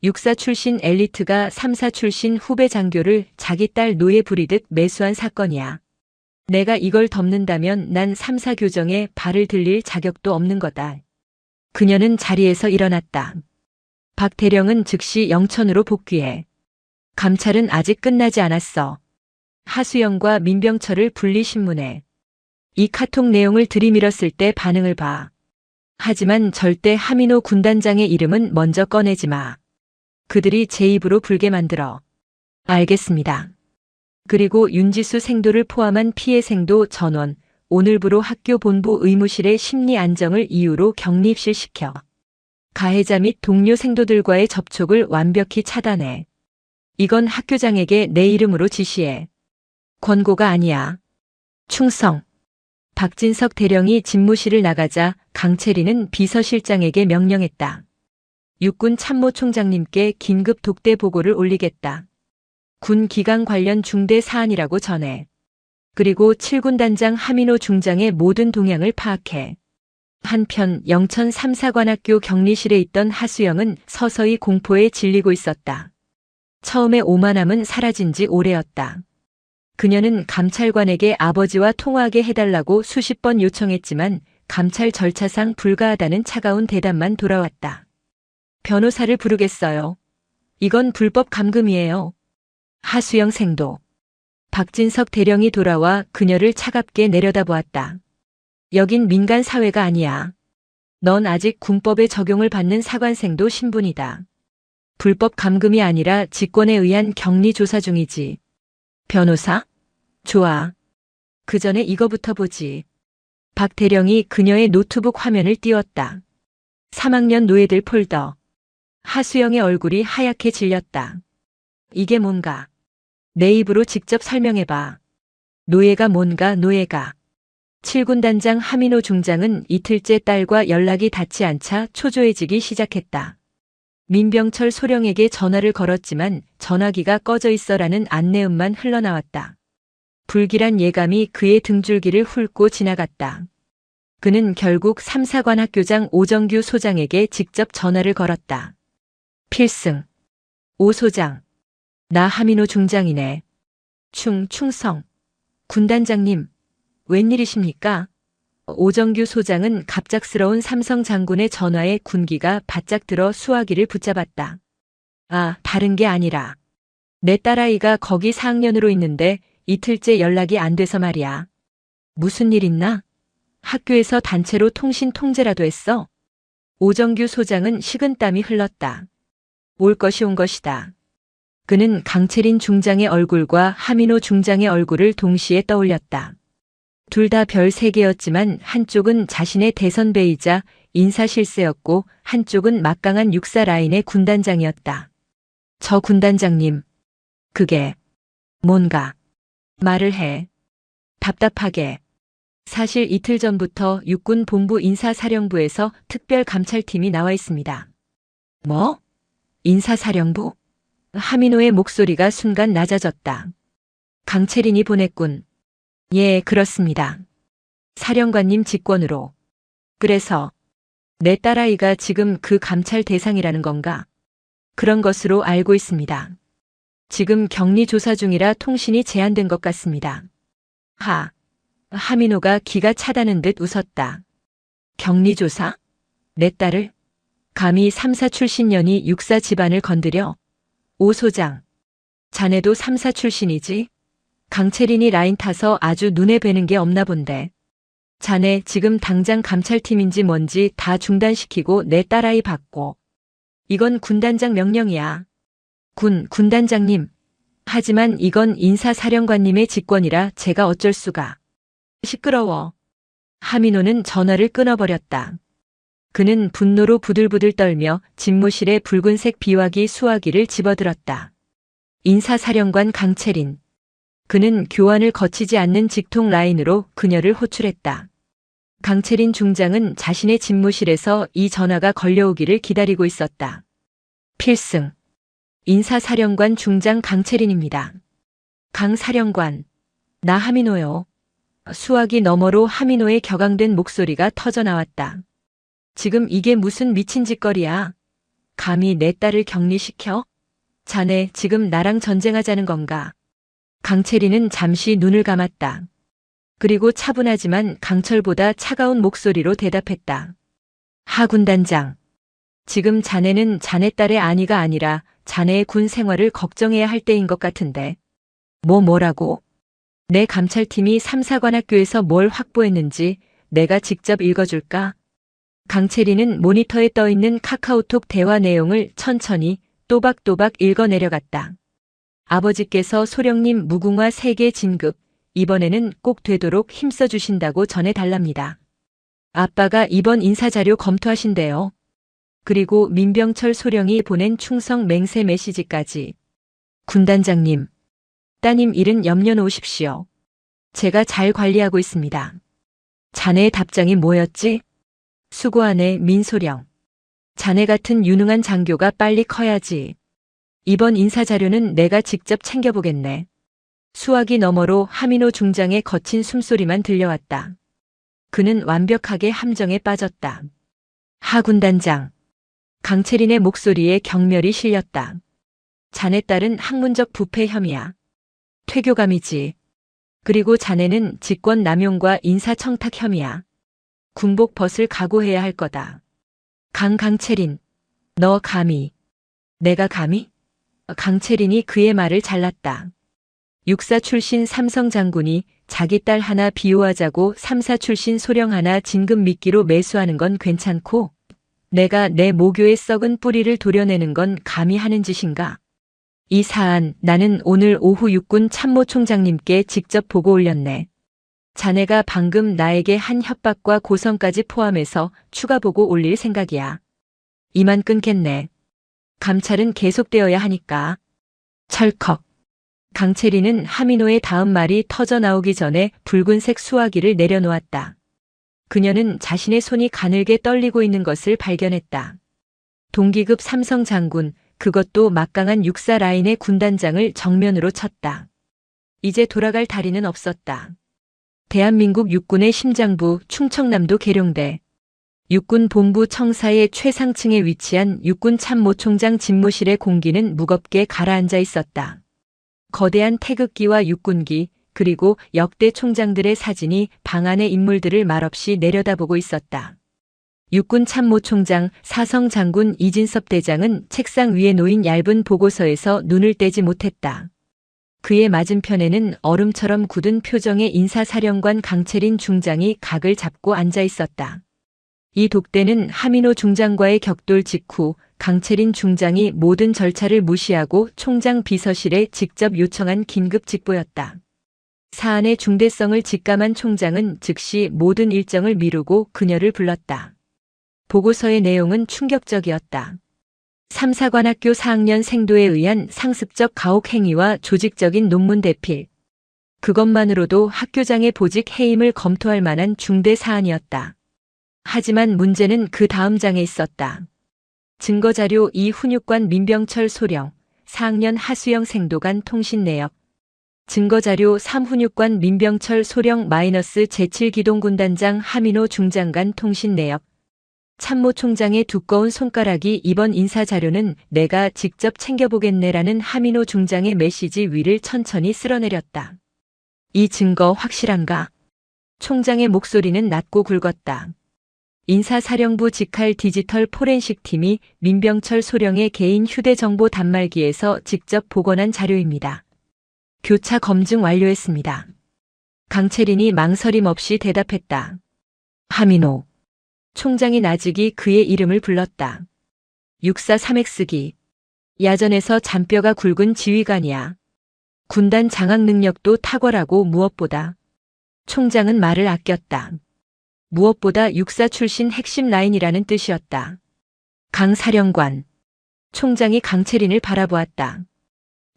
육사 출신 엘리트가 3사 출신 후배 장교를 자기 딸 노예 부리듯 매수한 사건이야. 내가 이걸 덮는다면 난 3사 교정에 발을 들릴 자격도 없는 거다. 그녀는 자리에서 일어났다. 박 대령은 즉시 영천으로 복귀해. 감찰은 아직 끝나지 않았어. 하수영과 민병철을 분리신문해. 이 카톡 내용을 들이밀었을 때 반응을 봐. 하지만 절대 하민호 군단장의 이름은 먼저 꺼내지 마. 그들이 제 입으로 불게 만들어. 알겠습니다. 그리고 윤지수 생도를 포함한 피해 생도 전원, 오늘부로 학교 본부 의무실의 심리 안정을 이유로 격리입실 시켜. 가해자 및 동료 생도들과의 접촉을 완벽히 차단해. 이건 학교장에게 내 이름으로 지시해. 권고가 아니야. 충성. 박진석 대령이 집무실을 나가자 강채리는 비서실장에게 명령했다. 육군 참모총장님께 긴급 독대 보고를 올리겠다. 군 기강 관련 중대 사안이라고 전해. 그리고 7군 단장 하민호 중장의 모든 동향을 파악해. 한편 영천 3사관학교 격리실에 있던 하수영은 서서히 공포에 질리고 있었다. 처음에 오만함은 사라진 지 오래였다. 그녀는 감찰관에게 아버지와 통화하게 해달라고 수십 번 요청했지만 감찰 절차상 불가하다는 차가운 대답만 돌아왔다. 변호사를 부르겠어요. 이건 불법 감금이에요. 하수영 생도. 박진석 대령이 돌아와 그녀를 차갑게 내려다보았다. 여긴 민간 사회가 아니야. 넌 아직 군법의 적용을 받는 사관생도 신분이다. 불법 감금이 아니라 직권에 의한 격리 조사 중이지. 변호사? 좋아. 그 전에 이거부터 보지. 박 대령이 그녀의 노트북 화면을 띄웠다. 3학년 노예들 폴더. 하수영의 얼굴이 하얗게 질렸다. 이게 뭔가? 내 입으로 직접 설명해봐. 노예가 뭔가 노예가. 7군 단장 하민호 중장은 이틀째 딸과 연락이 닿지 않자 초조해지기 시작했다. 민병철 소령에게 전화를 걸었지만 전화기가 꺼져 있어라는 안내음만 흘러나왔다. 불길한 예감이 그의 등줄기를 훑고 지나갔다. 그는 결국 3사관학교장 오정규 소장에게 직접 전화를 걸었다. 필승. 오 소장. 나 하민호 중장이네. 충성. 군단장님. 웬일이십니까? 오정규 소장은 갑작스러운 삼성 장군의 전화에 군기가 바짝 들어 수화기를 붙잡았다. 아, 다른 게 아니라. 내 딸아이가 거기 4학년으로 있는데 이틀째 연락이 안 돼서 말이야. 무슨 일 있나? 학교에서 단체로 통신 통제라도 했어? 오정규 소장은 식은땀이 흘렀다. 올 것이 온 것이다. 그는 강채린 중장의 얼굴과 하민호 중장의 얼굴을 동시에 떠올렸다. 둘 다 별 3개였지만 한쪽은 자신의 대선배이자 인사실세였고 한쪽은 막강한 육사 라인의 군단장이었다. 저 군단장님. 그게 뭔가. 말을 해. 답답하게. 사실 이틀 전부터 육군 본부 인사사령부에서 특별감찰팀이 나와 있습니다. 뭐? 인사사령부? 하민호의 목소리가 순간 낮아졌다. 강채린이 보냈군. 예, 그렇습니다. 사령관님 직권으로. 그래서 내 딸아이가 지금 그 감찰 대상이라는 건가? 그런 것으로 알고 있습니다. 지금 격리 조사 중이라 통신이 제한된 것 같습니다. 하민호가 기가 차다는 듯 웃었다. 격리 조사? 내 딸을? 감히 3사 출신 년이 6사 집안을 건드려? 오 소장. 자네도 3사 출신이지? 강채린이 라인 타서 아주 눈에 뵈는 게 없나 본데. 자네 지금 당장 감찰팀인지 뭔지 다 중단시키고 내 딸아이 받고. 이건 군단장 명령이야. 군단장님. 하지만 이건 인사사령관님의 직권이라 제가 어쩔 수가. 시끄러워. 하민호는 전화를 끊어버렸다. 그는 분노로 부들부들 떨며 집무실에 붉은색 비화기 수화기를 집어들었다. 인사사령관 강채린. 그는 교환을 거치지 않는 직통 라인으로 그녀를 호출했다. 강채린 중장은 자신의 집무실에서 이 전화가 걸려오기를 기다리고 있었다. 필승. 인사사령관 중장 강채린입니다. 강 사령관. 나 하민호요. 수화기 너머로 하민호의 격앙된 목소리가 터져나왔다. 지금 이게 무슨 미친 짓거리야. 감히 내 딸을 격리시켜? 자네 지금 나랑 전쟁하자는 건가? 강채린은 잠시 눈을 감았다. 그리고 차분하지만 강철보다 차가운 목소리로 대답했다. 하 군단장. 지금 자네는 자네 딸의 아니가 아니라 자네의 군 생활을 걱정해야 할 때인 것 같은데. 뭐라고? 내 감찰팀이 3사관학교에서 뭘 확보했는지 내가 직접 읽어줄까? 강채린은 모니터에 떠있는 카카오톡 대화 내용을 천천히 또박또박 읽어내려갔다. 아버지께서 소령님 무궁화 3개 진급, 이번에는 꼭 되도록 힘써주신다고 전해달랍니다. 아빠가 이번 인사자료 검토하신대요. 그리고 민병철 소령이 보낸 충성 맹세 메시지까지. 군단장님, 따님 일은 염려 놓으십시오. 제가 잘 관리하고 있습니다. 자네의 답장이 뭐였지? 수고하네 민소령. 자네 같은 유능한 장교가 빨리 커야지. 이번 인사자료는 내가 직접 챙겨보겠네. 수화기 너머로 하민호 중장의 거친 숨소리만 들려왔다. 그는 완벽하게 함정에 빠졌다. 하 군단장. 강채린의 목소리에 경멸이 실렸다. 자네 딸은 학문적 부패 혐의야. 퇴교감이지. 그리고 자네는 직권 남용과 인사청탁 혐의야. 군복 벗을 각오해야 할 거다. 강채린. 너 감히. 내가 감히? 강채린이 그의 말을 잘랐다. 육사 출신 삼성 장군이 자기 딸 하나 비호하자고 삼사 출신 소령 하나 진급 미끼로 매수하는 건 괜찮고 내가 내 모교의 썩은 뿌리를 도려내는 건 감히 하는 짓인가? 이 사안 나는 오늘 오후 육군 참모총장님께 직접 보고 올렸네. 자네가 방금 나에게 한 협박과 고성까지 포함해서 추가 보고 올릴 생각이야. 이만 끊겠네. 감찰은 계속되어야 하니까. 철컥. 강채린은 하민호의 다음 말이 터져 나오기 전에 붉은색 수화기를 내려놓았다. 그녀는 자신의 손이 가늘게 떨리고 있는 것을 발견했다. 동기급 삼성 장군, 그것도 막강한 육사 라인의 군단장을 정면으로 쳤다. 이제 돌아갈 다리는 없었다. 대한민국 육군의 심장부 충청남도 계룡대. 육군 본부 청사의 최상층에 위치한 육군 참모총장 집무실의 공기는 무겁게 가라앉아 있었다. 거대한 태극기와 육군기, 그리고 역대 총장들의 사진이 방 안의 인물들을 말없이 내려다보고 있었다. 육군 참모총장 사성 장군 이진섭 대장은 책상 위에 놓인 얇은 보고서에서 눈을 떼지 못했다. 그의 맞은편에는 얼음처럼 굳은 표정의 인사사령관 강채린 중장이 각을 잡고 앉아 있었다. 이 독대는 하민호 중장과의 격돌 직후 강채린 중장이 모든 절차를 무시하고 총장 비서실에 직접 요청한 긴급 직보였다. 사안의 중대성을 직감한 총장은 즉시 모든 일정을 미루고 그녀를 불렀다. 보고서의 내용은 충격적이었다. 삼사관학교 4학년 생도에 의한 상습적 가혹 행위와 조직적인 논문 대필. 그것만으로도 학교장의 보직 해임을 검토할 만한 중대 사안이었다. 하지만 문제는 그 다음 장에 있었다. 증거자료 2 훈육관 민병철 소령, 4학년 하수영 생도간 통신 내역. 증거자료 3 훈육관 민병철 소령 -제7기동군단장 하민호 중장간 통신 내역. 참모총장의 두꺼운 손가락이 이번 인사자료는 내가 직접 챙겨보겠네라는 하민호 중장의 메시지 위를 천천히 쓸어내렸다. 이 증거 확실한가? 총장의 목소리는 낮고 굵었다. 인사사령부 직할 디지털 포렌식 팀이 민병철 소령의 개인 휴대정보 단말기에서 직접 복원한 자료입니다. 교차 검증 완료했습니다. 강채린이 망설임 없이 대답했다. 하민호. 총장이 나직이 그의 이름을 불렀다. 육사 3X기. 야전에서 잔뼈가 굵은 지휘관이야. 군단 장악 능력도 탁월하고 무엇보다. 총장은 말을 아꼈다. 무엇보다 육사 출신 핵심 라인이라는 뜻이었다. 강 사령관. 총장이 강채린을 바라보았다.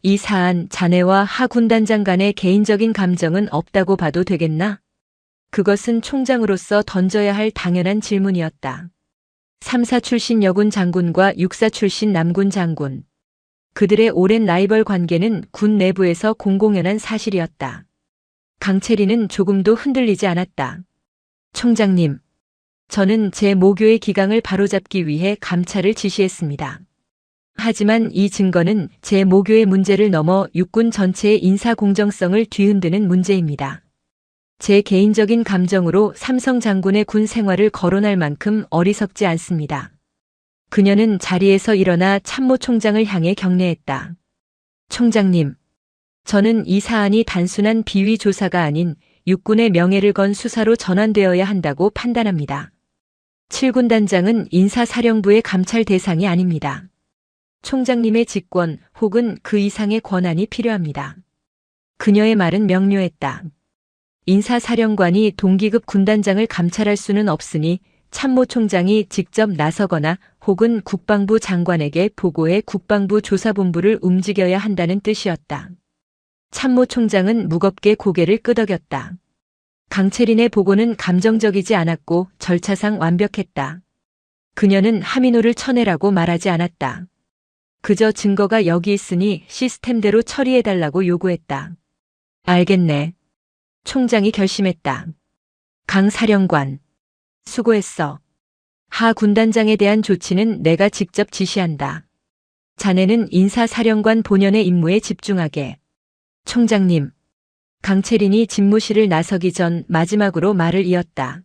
이 사안 자네와 하 군단장 간의 개인적인 감정은 없다고 봐도 되겠나? 그것은 총장으로서 던져야 할 당연한 질문이었다. 3사 출신 여군 장군과 6사 출신 남군 장군. 그들의 오랜 라이벌 관계는 군 내부에서 공공연한 사실이었다. 강채린은 조금도 흔들리지 않았다. 총장님, 저는 제 모교의 기강을 바로잡기 위해 감찰을 지시했습니다. 하지만 이 증거는 제 모교의 문제를 넘어 육군 전체의 인사 공정성을 뒤흔드는 문제입니다. 제 개인적인 감정으로 삼성 장군의 군 생활을 거론할 만큼 어리석지 않습니다. 그녀는 자리에서 일어나 참모총장을 향해 경례했다. 총장님, 저는 이 사안이 단순한 비위 조사가 아닌 육군의 명예를 건 수사로 전환되어야 한다고 판단합니다. 7군 단장은 인사사령부의 감찰 대상이 아닙니다. 총장님의 직권 혹은 그 이상의 권한이 필요합니다. 그녀의 말은 명료했다. 인사사령관이 동기급 군단장을 감찰할 수는 없으니 참모총장이 직접 나서거나 혹은 국방부 장관에게 보고해 국방부 조사본부를 움직여야 한다는 뜻이었다. 참모총장은 무겁게 고개를 끄덕였다. 강채린의 보고는 감정적이지 않았고 절차상 완벽했다. 그녀는 하민호를 쳐내라고 말하지 않았다. 그저 증거가 여기 있으니 시스템대로 처리해달라고 요구했다. 알겠네. 총장이 결심했다. 강 사령관. 수고했어. 하 군단장에 대한 조치는 내가 직접 지시한다. 자네는 인사사령관 본연의 임무에 집중하게. 총장님. 강채린이 집무실을 나서기 전 마지막으로 말을 이었다.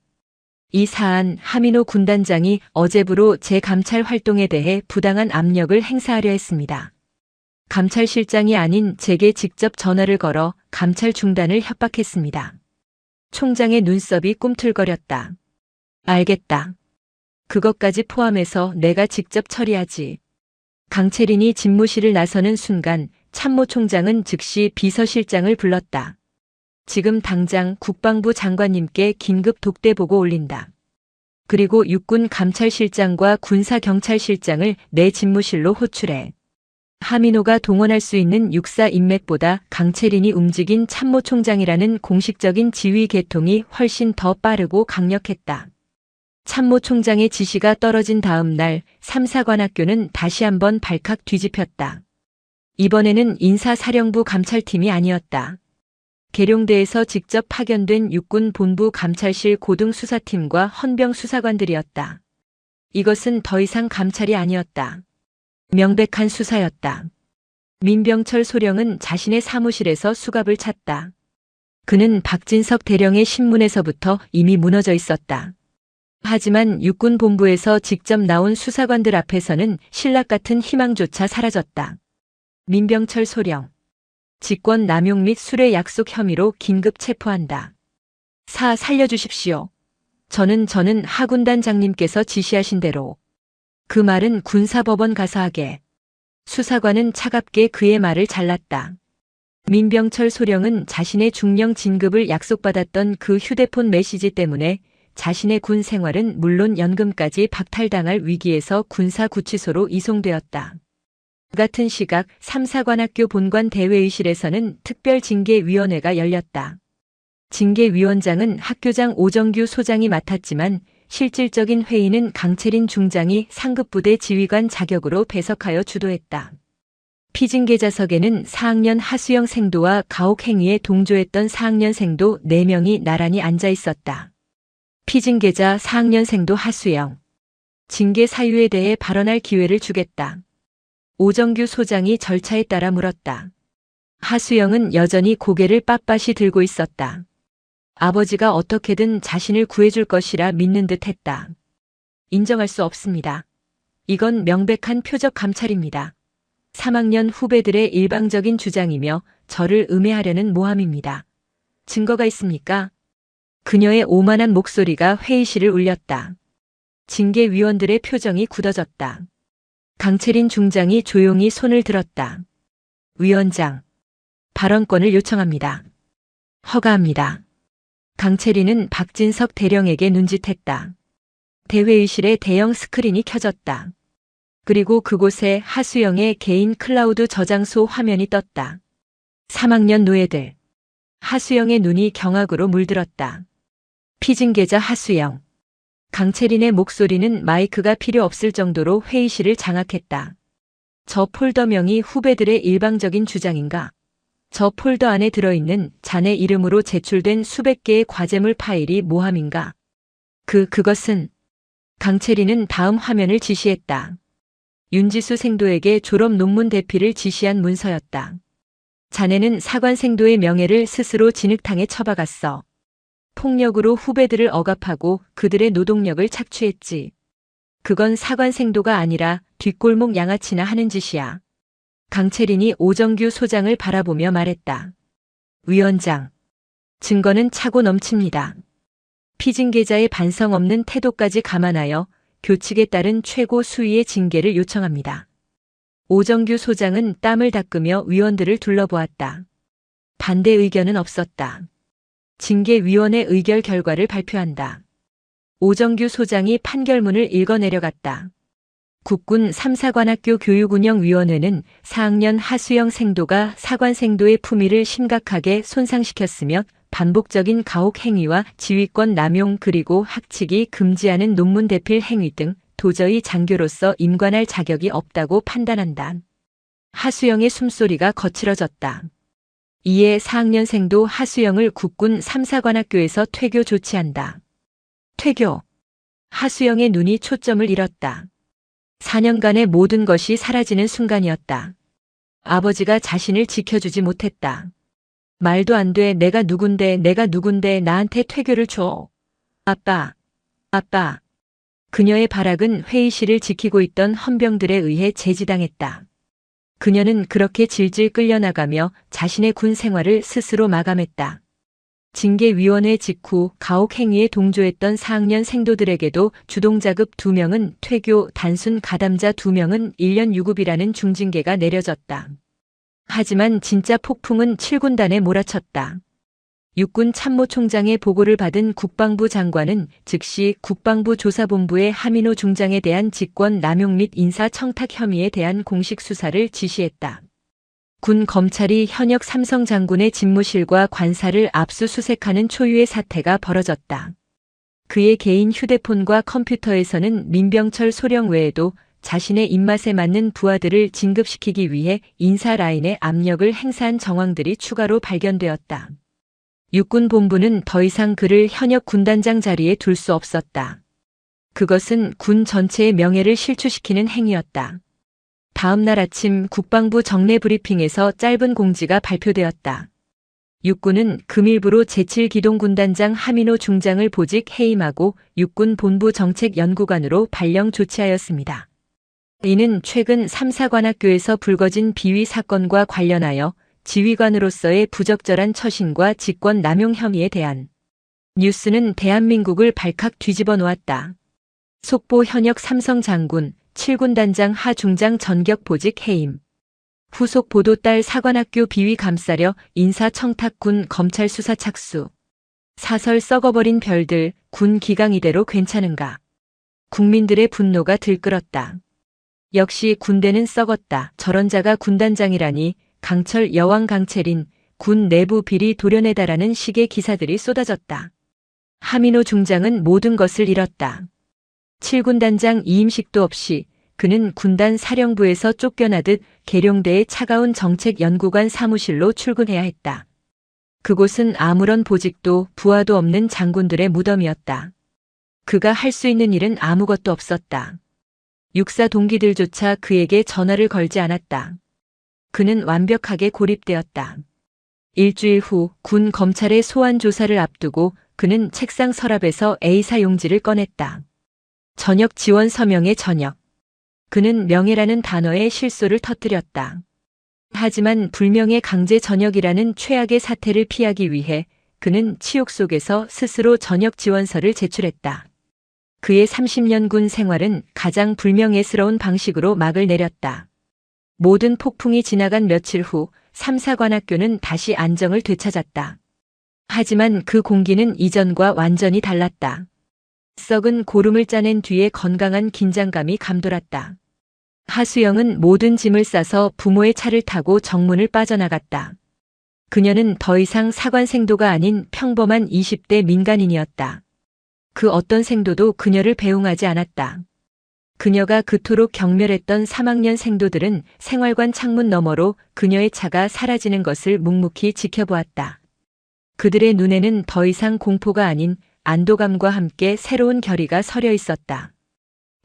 이 사안 하민호 군단장이 어제부로 제 감찰 활동에 대해 부당한 압력을 행사하려 했습니다. 감찰실장이 아닌 제게 직접 전화를 걸어 감찰 중단을 협박했습니다. 총장의 눈썹이 꿈틀거렸다. 알겠다. 그것까지 포함해서 내가 직접 처리하지. 강채린이 집무실을 나서는 순간 참모총장은 즉시 비서실장을 불렀다. 지금 당장 국방부 장관님께 긴급 독대보고 올린다. 그리고 육군 감찰실장과 군사경찰실장을 내 집무실로 호출해. 하민호가 동원할 수 있는 육사 인맥보다 강채린이 움직인 참모총장이라는 공식적인 지휘 계통이 훨씬 더 빠르고 강력했다. 참모총장의 지시가 떨어진 다음 날 3사관학교는 다시 한번 발칵 뒤집혔다. 이번에는 인사사령부 감찰팀이 아니었다. 계룡대에서 직접 파견된 육군 본부 감찰실 고등수사팀과 헌병 수사관들이었다. 이것은 더 이상 감찰이 아니었다. 명백한 수사였다. 민병철 소령은 자신의 사무실에서 수갑을 찼다. 그는 박진석 대령의 신문에서부터 이미 무너져 있었다. 하지만 육군 본부에서 직접 나온 수사관들 앞에서는 신락 같은 희망조차 사라졌다. 민병철 소령. 직권 남용 및 술의 약속 혐의로 긴급 체포한다. 사 살려주십시오. 저는 하군단장님께서 지시하신 대로. 그 말은 군사법원 가서 하게. 수사관은 차갑게 그의 말을 잘랐다. 민병철 소령은 자신의 중령 진급을 약속받았던 그 휴대폰 메시지 때문에 자신의 군 생활은 물론 연금까지 박탈당할 위기에서 군사구치소로 이송되었다. 같은 시각 3사관학교 본관 대회의실에서는 특별징계위원회가 열렸다. 징계위원장은 학교장 오정규 소장이 맡았지만 실질적인 회의는 강채린 중장이 상급부대 지휘관 자격으로 배석하여 주도했다. 피징계자석에는 4학년 하수영 생도와 가혹행위에 동조했던 4학년 생도 4명이 나란히 앉아 있었다. 피징계자 4학년 생도 하수영. 징계 사유에 대해 발언할 기회를 주겠다. 오정규 소장이 절차에 따라 물었다. 하수영은 여전히 고개를 빳빳이 들고 있었다. 아버지가 어떻게든 자신을 구해줄 것이라 믿는 듯 했다. 인정할 수 없습니다. 이건 명백한 표적 감찰입니다. 3학년 후배들의 일방적인 주장이며 저를 음해하려는 모함입니다. 증거가 있습니까? 그녀의 오만한 목소리가 회의실을 울렸다. 징계위원들의 표정이 굳어졌다. 강채린 중장이 조용히 손을 들었다. 위원장, 발언권을 요청합니다. 허가합니다. 강채린은 박진석 대령에게 눈짓했다. 대회의실에 대형 스크린이 켜졌다. 그리고 그곳에 하수영의 개인 클라우드 저장소 화면이 떴다. 3학년 노예들. 하수영의 눈이 경악으로 물들었다. 피징계자 하수영. 강채린의 목소리는 마이크가 필요 없을 정도로 회의실을 장악했다. 저 폴더명이 후배들의 일방적인 주장인가? 저 폴더 안에 들어있는 자네 이름으로 제출된 수백 개의 과제물 파일이 모함인가? 그것은 강채린은 다음 화면을 지시했다. 윤지수 생도에게 졸업 논문 대피를 지시한 문서였다. 자네는 사관 생도의 명예를 스스로 진흙탕에 처박았어. 폭력으로 후배들을 억압하고 그들의 노동력을 착취했지. 그건 사관 생도가 아니라 뒷골목 양아치나 하는 짓이야. 강채린이 오정규 소장을 바라보며 말했다. 위원장, 증거는 차고 넘칩니다. 피징계자의 반성 없는 태도까지 감안하여 교칙에 따른 최고 수위의 징계를 요청합니다. 오정규 소장은 땀을 닦으며 위원들을 둘러보았다. 반대 의견은 없었다. 징계위원회 의결 결과를 발표한다. 오정규 소장이 판결문을 읽어 내려갔다. 국군 3사관학교 교육운영위원회는 4학년 하수영 생도가 사관 생도의 품위를 심각하게 손상시켰으며 반복적인 가혹 행위와 지휘권 남용 그리고 학칙이 금지하는 논문 대필 행위 등 도저히 장교로서 임관할 자격이 없다고 판단한다. 하수영의 숨소리가 거칠어졌다. 이에 4학년생도 하수영을 국군 3사관학교에서 퇴교 조치한다. 퇴교. 하수영의 눈이 초점을 잃었다. 4년간의 모든 것이 사라지는 순간이었다. 아버지가 자신을 지켜주지 못했다. 말도 안 돼. 내가 누군데 나한테 퇴교를 줘. 아빠. 아빠. 그녀의 발악은 회의실을 지키고 있던 헌병들에 의해 제지당했다. 그녀는 그렇게 질질 끌려나가며 자신의 군 생활을 스스로 마감했다. 징계위원회 직후 가혹 행위에 동조했던 4학년 생도들에게도 주동자급 2명은 퇴교, 단순 가담자 2명은 1년 유급이라는 중징계가 내려졌다. 하지만 진짜 폭풍은 7군단에 몰아쳤다. 육군 참모총장의 보고를 받은 국방부 장관은 즉시 국방부 조사본부에 하민호 중장에 대한 직권 남용 및 인사 청탁 혐의에 대한 공식 수사를 지시했다. 군 검찰이 현역 삼성 장군의 집무실과 관사를 압수수색하는 초유의 사태가 벌어졌다. 그의 개인 휴대폰과 컴퓨터에서는 민병철 소령 외에도 자신의 입맛에 맞는 부하들을 진급시키기 위해 인사 라인에 압력을 행사한 정황들이 추가로 발견되었다. 육군 본부는 더 이상 그를 현역 군단장 자리에 둘 수 없었다. 그것은 군 전체의 명예를 실추시키는 행위였다. 다음 날 아침 국방부 정례 브리핑에서 짧은 공지가 발표되었다. 육군은 금일부로 제7기동군단장 하민호 중장을 보직 해임하고 육군 본부 정책연구관으로 발령 조치하였습니다. 이는 최근 3사관학교에서 불거진 비위 사건과 관련하여 지휘관으로서의 부적절한 처신과 직권 남용 혐의에 대한 뉴스는 대한민국을 발칵 뒤집어 놓았다. 속보 현역 삼성 장군, 7군 단장 하 중장 전격 보직 해임. 후속 보도 딸 사관학교 비위 감싸려 인사청탁군 검찰 수사 착수. 사설 썩어버린 별들, 군 기강 이대로 괜찮은가. 국민들의 분노가 들끓었다. 역시 군대는 썩었다. 저런 자가 군단장이라니. 강철 여왕 강채린, 군 내부 비리 도려내다라는 식의 기사들이 쏟아졌다. 하민호 중장은 모든 것을 잃었다. 7군 단장 이임식도 없이 그는 군단 사령부에서 쫓겨나듯 계룡대의 차가운 정책연구관 사무실로 출근해야 했다. 그곳은 아무런 보직도 부하도 없는 장군들의 무덤이었다. 그가 할 수 있는 일은 아무것도 없었다. 육사 동기들조차 그에게 전화를 걸지 않았다. 그는 완벽하게 고립되었다. 일주일 후 군 검찰의 소환 조사를 앞두고 그는 책상 서랍에서 A사 용지를 꺼냈다. 전역 지원 서명의 전역. 그는 명예라는 단어의 실소를 터뜨렸다. 하지만 불명예 강제 전역이라는 최악의 사태를 피하기 위해 그는 치욕 속에서 스스로 전역 지원서를 제출했다. 그의 30년 군 생활은 가장 불명예스러운 방식으로 막을 내렸다. 모든 폭풍이 지나간 며칠 후 3사관학교는 다시 안정을 되찾았다. 하지만 그 공기는 이전과 완전히 달랐다. 썩은 고름을 짜낸 뒤에 건강한 긴장감이 감돌았다. 하수영은 모든 짐을 싸서 부모의 차를 타고 정문을 빠져나갔다. 그녀는 더 이상 사관생도가 아닌 평범한 20대 민간인이었다. 그 어떤 생도도 그녀를 배웅하지 않았다. 그녀가 그토록 경멸했던 3학년 생도들은 생활관 창문 너머로 그녀의 차가 사라지는 것을 묵묵히 지켜보았다. 그들의 눈에는 더 이상 공포가 아닌 안도감과 함께 새로운 결의가 서려 있었다.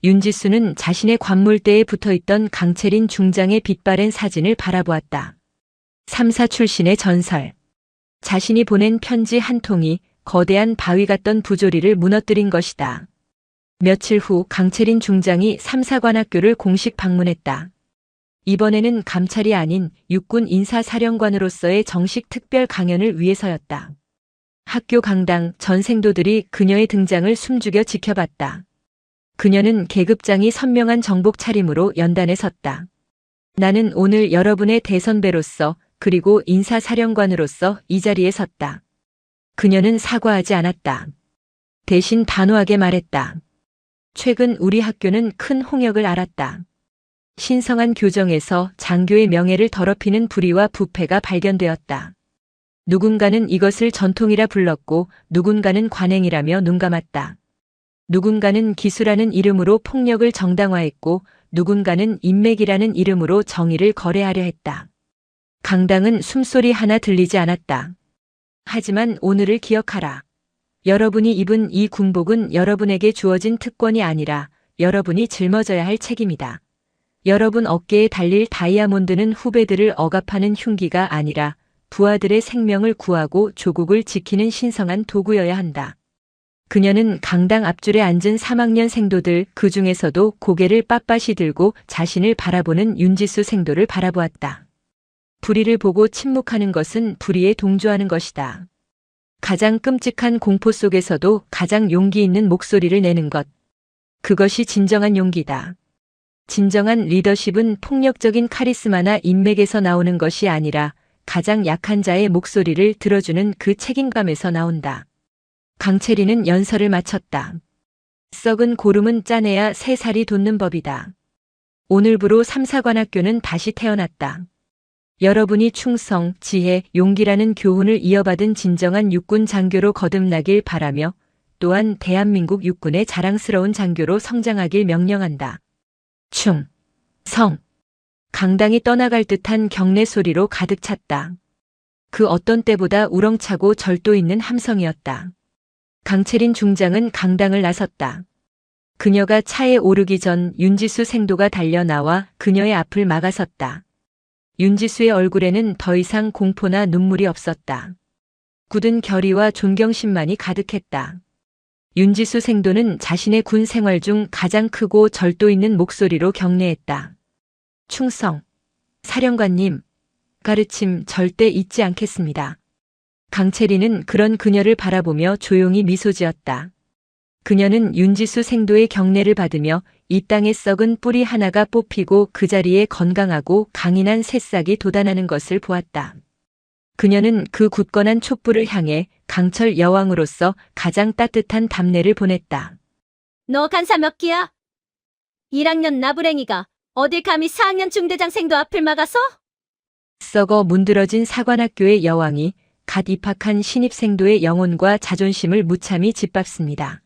윤지수는 자신의 관물대에 붙어있던 강채린 중장의 빛바랜 사진을 바라보았다. 3사 출신의 전설. 자신이 보낸 편지 한 통이 거대한 바위 같던 부조리를 무너뜨린 것이다. 며칠 후 강채린 중장이 3사관학교를 공식 방문했다. 이번에는 감찰이 아닌 육군 인사사령관으로서의 정식 특별 강연을 위해서였다. 학교 강당 전생도들이 그녀의 등장을 숨죽여 지켜봤다. 그녀는 계급장이 선명한 정복 차림으로 연단에 섰다. 나는 오늘 여러분의 대선배로서 그리고 인사사령관으로서 이 자리에 섰다. 그녀는 사과하지 않았다. 대신 단호하게 말했다. 최근 우리 학교는 큰 홍역을 앓았다. 신성한 교정에서 장교의 명예를 더럽히는 불의와 부패가 발견되었다. 누군가는 이것을 전통이라 불렀고 누군가는 관행이라며 눈감았다. 누군가는 기수라는 이름으로 폭력을 정당화했고 누군가는 인맥이라는 이름으로 정의를 거래하려 했다. 강당은 숨소리 하나 들리지 않았다. 하지만 오늘을 기억하라. 여러분이 입은 이 군복은 여러분에게 주어진 특권이 아니라 여러분이 짊어져야 할 책임이다. 여러분 어깨에 달릴 다이아몬드는 후배들을 억압하는 흉기가 아니라 부하들의 생명을 구하고 조국을 지키는 신성한 도구여야 한다. 그녀는 강당 앞줄에 앉은 3학년 생도들 그 중에서도 고개를 빳빳이 들고 자신을 바라보는 윤지수 생도를 바라보았다. 불의를 보고 침묵하는 것은 불의에 동조하는 것이다. 가장 끔찍한 공포 속에서도 가장 용기 있는 목소리를 내는 것. 그것이 진정한 용기다. 진정한 리더십은 폭력적인 카리스마나 인맥에서 나오는 것이 아니라 가장 약한 자의 목소리를 들어주는 그 책임감에서 나온다. 강채리는 연설을 마쳤다. 썩은 고름은 짜내야 새 살이 돋는 법이다. 오늘부로 삼사관학교는 다시 태어났다. 여러분이 충성, 지혜, 용기라는 교훈을 이어받은 진정한 육군 장교로 거듭나길 바라며 또한 대한민국 육군의 자랑스러운 장교로 성장하길 명령한다. 충성. 강당이 떠나갈 듯한 경례 소리로 가득 찼다. 그 어떤 때보다 우렁차고 절도 있는 함성이었다. 강채린 중장은 강당을 나섰다. 그녀가 차에 오르기 전 윤지수 생도가 달려나와 그녀의 앞을 막아섰다. 윤지수의 얼굴에는 더 이상 공포나 눈물이 없었다. 굳은 결의와 존경심만이 가득했다. 윤지수 생도는 자신의 군 생활 중 가장 크고 절도 있는 목소리로 경례했다. 충성. 사령관님, 가르침 절대 잊지 않겠습니다. 강채리는 그런 그녀를 바라보며 조용히 미소 지었다. 그녀는 윤지수 생도의 경례를 받으며 이 땅에 썩은 뿌리 하나가 뽑히고 그 자리에 건강하고 강인한 새싹이 돋아나는 것을 보았다. 그녀는 그 굳건한 촛불을 향해 강철 여왕으로서 가장 따뜻한 답례를 보냈다. 너 간사 몇 기야? 1학년 나부랭이가 어딜 감히 4학년 중대장 생도 앞을 막아서? 썩어 문드러진 사관학교의 여왕이 갓 입학한 신입생도의 영혼과 자존심을 무참히 짓밟습니다.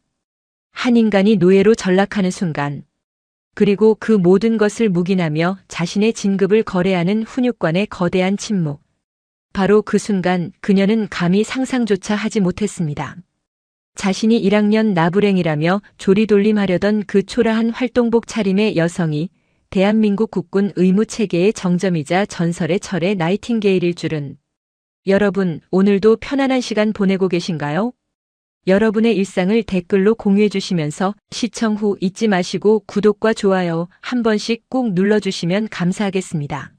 한 인간이 노예로 전락하는 순간, 그리고 그 모든 것을 묵인하며 자신의 진급을 거래하는 훈육관의 거대한 침묵. 바로 그 순간 그녀는 감히 상상조차 하지 못했습니다. 자신이 1학년 나부랭이라며 조리돌림하려던 그 초라한 활동복 차림의 여성이 대한민국 국군 의무체계의 정점이자 전설의 철의 나이팅게일일 줄은. 여러분, 오늘도 편안한 시간 보내고 계신가요? 여러분의 일상을 댓글로 공유해 주시면서 시청 후 잊지 마시고 구독과 좋아요 한 번씩 꼭 눌러주시면 감사하겠습니다.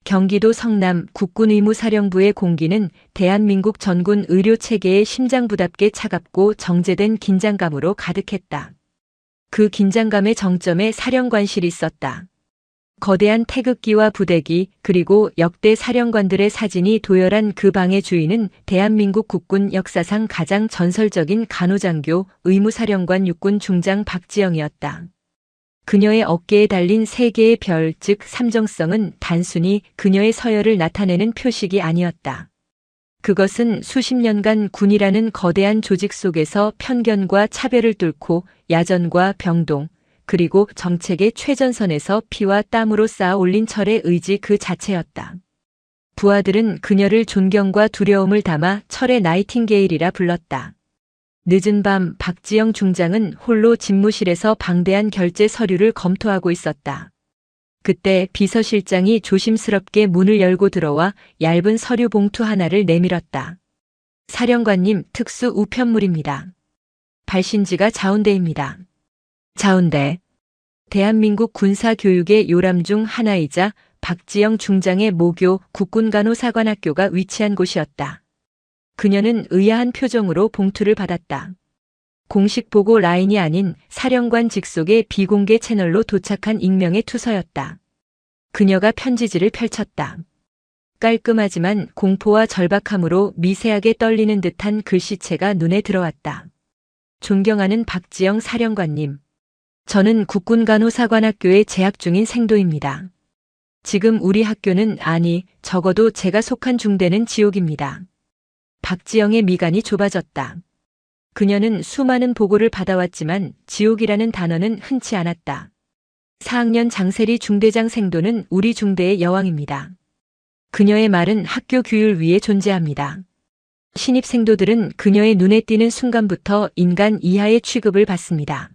경기도 성남 국군의무사령부의 공기는 대한민국 전군 의료체계의 심장부답게 차갑고 정제된 긴장감으로 가득했다. 그 긴장감의 정점에 사령관실이 있었다. 거대한 태극기와 부대기 그리고 역대 사령관들의 사진이 도열한 그 방의 주인은 대한민국 국군 역사상 가장 전설적인 간호장교 의무사령관 육군 중장 박지영이었다. 그녀의 어깨에 달린 3개의 별, 즉 삼정성은 단순히 그녀의 서열을 나타내는 표식이 아니었다. 그것은 수십 년간 군이라는 거대한 조직 속에서 편견과 차별을 뚫고 야전과 병동, 그리고 정책의 최전선에서 피와 땀으로 쌓아 올린 철의 의지 그 자체였다. 부하들은 그녀를 존경과 두려움을 담아 철의 나이팅게일이라 불렀다. 늦은 밤 박지영 중장은 홀로 집무실에서 방대한 결제 서류를 검토하고 있었다. 그때 비서실장이 조심스럽게 문을 열고 들어와 얇은 서류 봉투 하나를 내밀었다. 사령관님, 특수 우편물입니다. 발신지가 자운대입니다. 자운대. 대한민국 군사교육의 요람 중 하나이자 박지영 중장의 모교 국군간호사관학교가 위치한 곳이었다. 그녀는 의아한 표정으로 봉투를 받았다. 공식 보고 라인이 아닌 사령관 직속의 비공개 채널로 도착한 익명의 투서였다. 그녀가 편지지를 펼쳤다. 깔끔하지만 공포와 절박함으로 미세하게 떨리는 듯한 글씨체가 눈에 들어왔다. 존경하는 박지영 사령관님. 저는 국군간호사관학교에 재학 중인 생도입니다. 지금 우리 학교는 아니, 적어도 제가 속한 중대는 지옥입니다. 박지영의 미간이 좁아졌다. 그녀는 수많은 보고를 받아왔지만 지옥이라는 단어는 흔치 않았다. 4학년 장세리 중대장 생도는 우리 중대의 여왕입니다. 그녀의 말은 학교 규율 위에 존재합니다. 신입생도들은 그녀의 눈에 띄는 순간부터 인간 이하의 취급을 받습니다.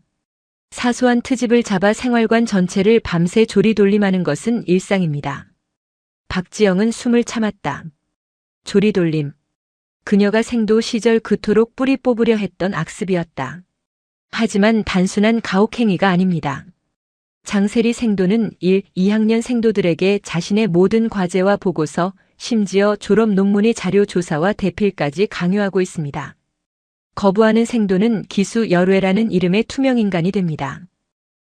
사소한 트집을 잡아 생활관 전체를 밤새 조리돌림하는 것은 일상입니다. 박지영은 숨을 참았다. 조리돌림. 그녀가 생도 시절 그토록 뿌리 뽑으려 했던 악습이었다. 하지만 단순한 가혹행위가 아닙니다. 장세리 생도는 1, 2학년 생도들에게 자신의 모든 과제와 보고서, 심지어 졸업 논문의 자료 조사와 대필까지 강요하고 있습니다. 거부하는 생도는 기수 열외라는 이름의 투명인간이 됩니다.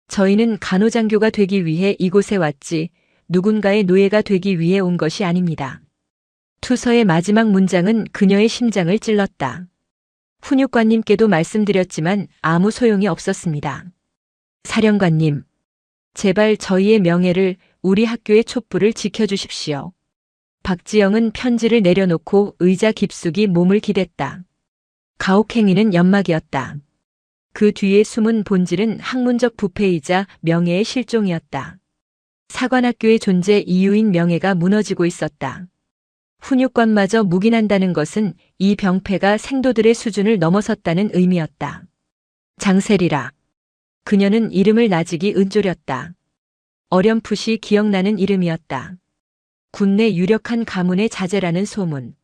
저희는 간호장교가 되기 위해 이곳에 왔지 누군가의 노예가 되기 위해 온 것이 아닙니다. 투서의 마지막 문장은 그녀의 심장을 찔렀다. 훈육관님께도 말씀드렸지만 아무 소용이 없었습니다. 사령관님, 제발 저희의 명예를, 우리 학교의 촛불을 지켜주십시오. 박지영은 편지를 내려놓고 의자 깊숙이 몸을 기댔다. 가혹행위는 연막이었다. 그 뒤에 숨은 본질은 학문적 부패이자 명예의 실종이었다. 사관학교의 존재 이유인 명예가 무너지고 있었다. 훈육관마저 묵인한다는 것은 이 병폐가 생도들의 수준을 넘어섰다는 의미였다. 장세리라. 그녀는 이름을 나직이 은졸였다. 어렴풋이 기억나는 이름이었다. 군내 유력한 가문의 자제라는 소문.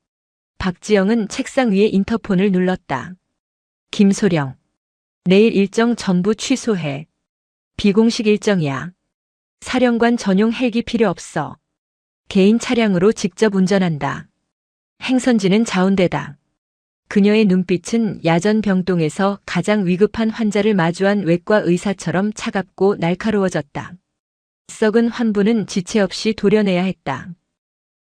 박지영은 책상 위에 인터폰을 눌렀다. 김소령. 내일 일정 전부 취소해. 비공식 일정이야. 사령관 전용 헬기 필요 없어. 개인 차량으로 직접 운전한다. 행선지는 자운대다. 그녀의 눈빛은 야전 병동에서 가장 위급한 환자를 마주한 외과 의사처럼 차갑고 날카로워졌다. 썩은 환부는 지체 없이 도려내야 했다.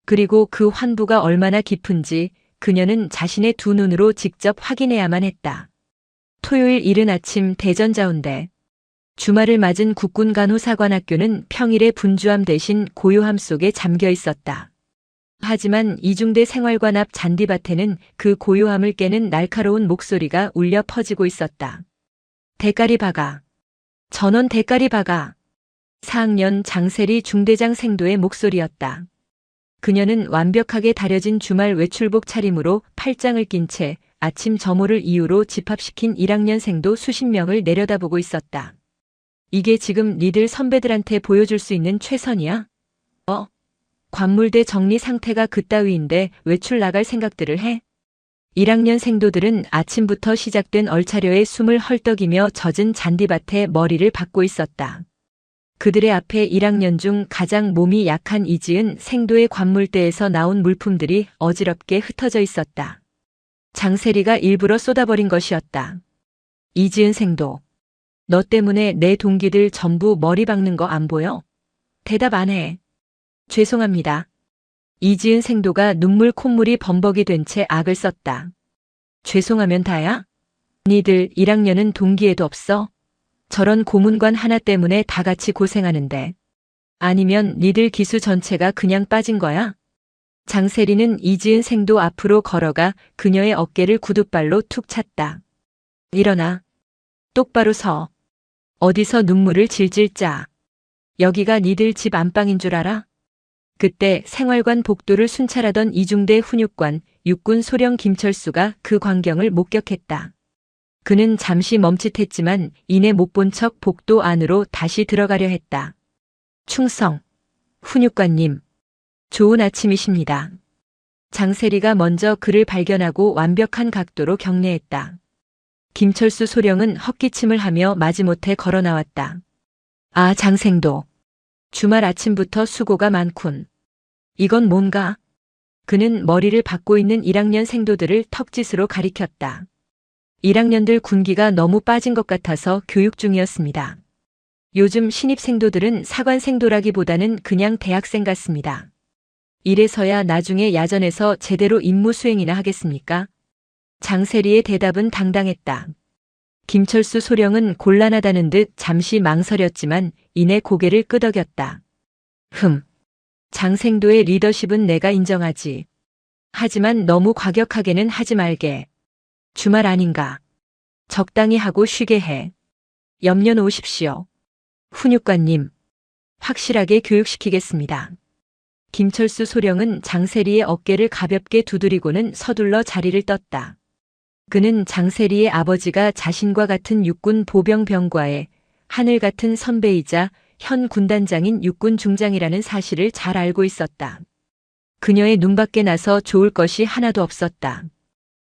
그리고 그 환부가 얼마나 깊은지 그녀는 자신의 두 눈으로 직접 확인해야만 했다. 토요일 이른 아침 대전 자운대. 주말을 맞은 국군간호사관학교는 평일의 분주함 대신 고요함 속에 잠겨 있었다. 하지만 이중대 생활관 앞 잔디밭에는 그 고요함을 깨는 날카로운 목소리가 울려 퍼지고 있었다. 대가리 박아. 전원 대가리 박아. 4학년 장세리 중대장 생도의 목소리였다. 그녀는 완벽하게 다려진 주말 외출복 차림으로 팔짱을 낀 채 아침 점호를 이유로 집합시킨 1학년생도 수십 명을 내려다보고 있었다. 이게 지금 니들 선배들한테 보여줄 수 있는 최선이야? 관물대 정리 상태가 그따위인데 외출 나갈 생각들을 해? 1학년 생도들은 아침부터 시작된 얼차려에 숨을 헐떡이며 젖은 잔디밭에 머리를 박고 있었다. 그들의 앞에 1학년 중 가장 몸이 약한 이지은 생도의 관물대에서 나온 물품들이 어지럽게 흩어져 있었다. 장세리가 일부러 쏟아버린 것이었다. 이지은 생도. 너 때문에 내 동기들 전부 머리 박는 거 안 보여? 대답 안 해. 죄송합니다. 이지은 생도가 눈물 콧물이 범벅이 된 채 악을 썼다. 죄송하면 다야? 니들 1학년은 동기에도 없어? 저런 고문관 하나 때문에 다 같이 고생하는데. 아니면 니들 기수 전체가 그냥 빠진 거야? 장세리는 이지은 생도 앞으로 걸어가 그녀의 어깨를 구둣발로 툭 찼다. 일어나. 똑바로 서. 어디서 눈물을 질질 짜. 여기가 니들 집 안방인 줄 알아? 그때 생활관 복도를 순찰하던 이중대 훈육관 육군 소령 김철수가 그 광경을 목격했다. 그는 잠시 멈칫했지만 이내 못 본 척 복도 안으로 다시 들어가려 했다. 충성. 훈육관님. 좋은 아침이십니다. 장세리가 먼저 그를 발견하고 완벽한 각도로 경례했다. 김철수 소령은 헛기침을 하며 마지못해 걸어 나왔다. 아, 장생도. 주말 아침부터 수고가 많군. 이건 뭔가? 그는 머리를 박고 있는 1학년 생도들을 턱짓으로 가리켰다. 1학년들 군기가 너무 빠진 것 같아서 교육 중이었습니다. 요즘 신입생도들은 사관생도라기보다는 그냥 대학생 같습니다. 이래서야 나중에 야전에서 제대로 임무 수행이나 하겠습니까? 장세리의 대답은 당당했다. 김철수 소령은 곤란하다는 듯 잠시 망설였지만 이내 고개를 끄덕였다. 장생도의 리더십은 내가 인정하지. 하지만 너무 과격하게는 하지 말게. 주말 아닌가. 적당히 하고 쉬게 해. 염려 놓으십시오. 훈육관님. 확실하게 교육시키겠습니다. 김철수 소령은 장세리의 어깨를 가볍게 두드리고는 서둘러 자리를 떴다. 그는 장세리의 아버지가 자신과 같은 육군 보병 병과의 하늘 같은 선배이자 현 군단장인 육군 중장이라는 사실을 잘 알고 있었다. 그녀의 눈밖에 나서 좋을 것이 하나도 없었다.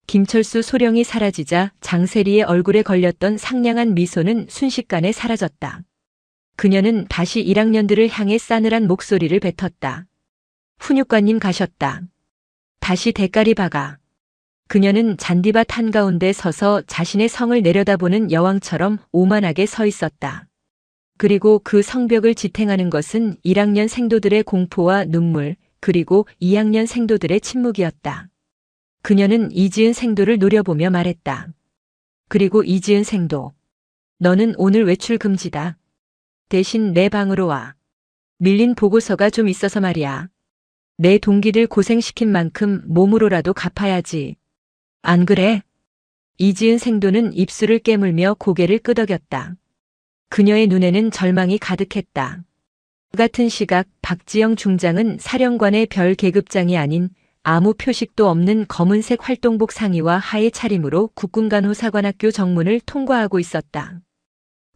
김철수 소령이 사라지자 장세리의 얼굴에 걸렸던 상냥한 미소는 순식간에 사라졌다. 그녀는 다시 1학년들을 향해 싸늘한 목소리를 뱉었다. 훈육관님 가셨다. 다시 대가리 박아. 그녀는 잔디밭 한가운데 서서 자신의 성을 내려다보는 여왕처럼 오만하게 서 있었다. 그리고 그 성벽을 지탱하는 것은 1학년 생도들의 공포와 눈물, 그리고 2학년 생도들의 침묵이었다. 그녀는 이지은 생도를 노려보며 말했다. 그리고 이지은 생도. 너는 오늘 외출 금지다. 대신 내 방으로 와. 밀린 보고서가 좀 있어서 말이야. 내 동기들 고생시킨 만큼 몸으로라도 갚아야지. 안 그래? 이지은 생도는 입술을 깨물며 고개를 끄덕였다. 그녀의 눈에는 절망이 가득했다. 그 같은 시각 박지영 중장은 사령관의 별 계급장이 아닌 아무 표식도 없는 검은색 활동복 상의와 하의 차림으로 국군간호사관학교 정문을 통과하고 있었다.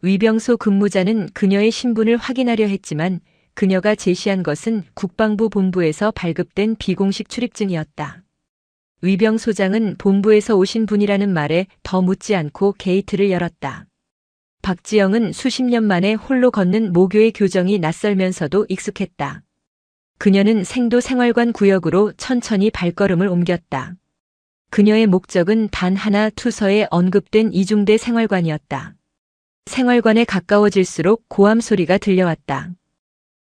위병소 근무자는 그녀의 신분을 확인하려 했지만 그녀가 제시한 것은 국방부 본부에서 발급된 비공식 출입증이었다. 위병소장은 본부에서 오신 분이라는 말에 더 묻지 않고 게이트를 열었다. 박지영은 수십 년 만에 홀로 걷는 모교의 교정이 낯설면서도 익숙했다. 그녀는 생도 생활관 구역으로 천천히 발걸음을 옮겼다. 그녀의 목적은 단 하나, 투서에 언급된 이중대 생활관이었다. 생활관에 가까워질수록 고함 소리가 들려왔다.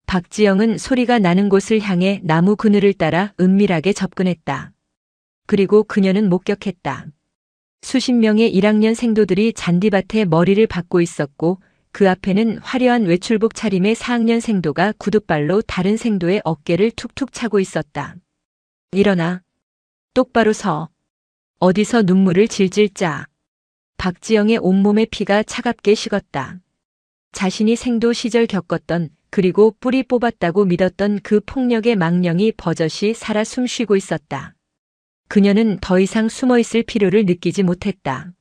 박지영은 소리가 나는 곳을 향해 나무 그늘을 따라 은밀하게 접근했다. 그리고 그녀는 목격했다. 수십 명의 1학년 생도들이 잔디밭에 머리를 박고 있었고 그 앞에는 화려한 외출복 차림의 4학년 생도가 구둣발로 다른 생도의 어깨를 툭툭 차고 있었다. 일어나. 똑바로 서. 어디서 눈물을 질질 짜. 박지영의 온몸의 피가 차갑게 식었다. 자신이 생도 시절 겪었던 그리고 뿌리 뽑았다고 믿었던 그 폭력의 망령이 버젓이 살아 숨쉬고 있었다. 그녀는 더 이상 숨어있을 필요를 느끼지 못했다.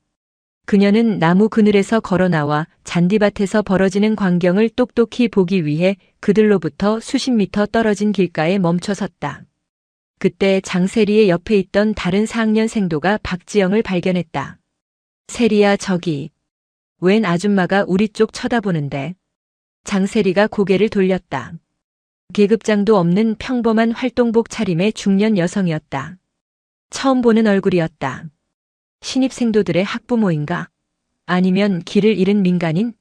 그녀는 나무 그늘에서 걸어 나와 잔디밭에서 벌어지는 광경을 똑똑히 보기 위해 그들로부터 수십 미터 떨어진 길가에 멈춰 섰다. 그때 장세리의 옆에 있던 다른 4학년 생도가 박지영을 발견했다. 세리야, 저기. 웬 아줌마가 우리 쪽 쳐다보는데. 장세리가 고개를 돌렸다. 계급장도 없는 평범한 활동복 차림의 중년 여성이었다. 처음 보는 얼굴이었다. 신입생도들의 학부모인가? 아니면 길을 잃은 민간인?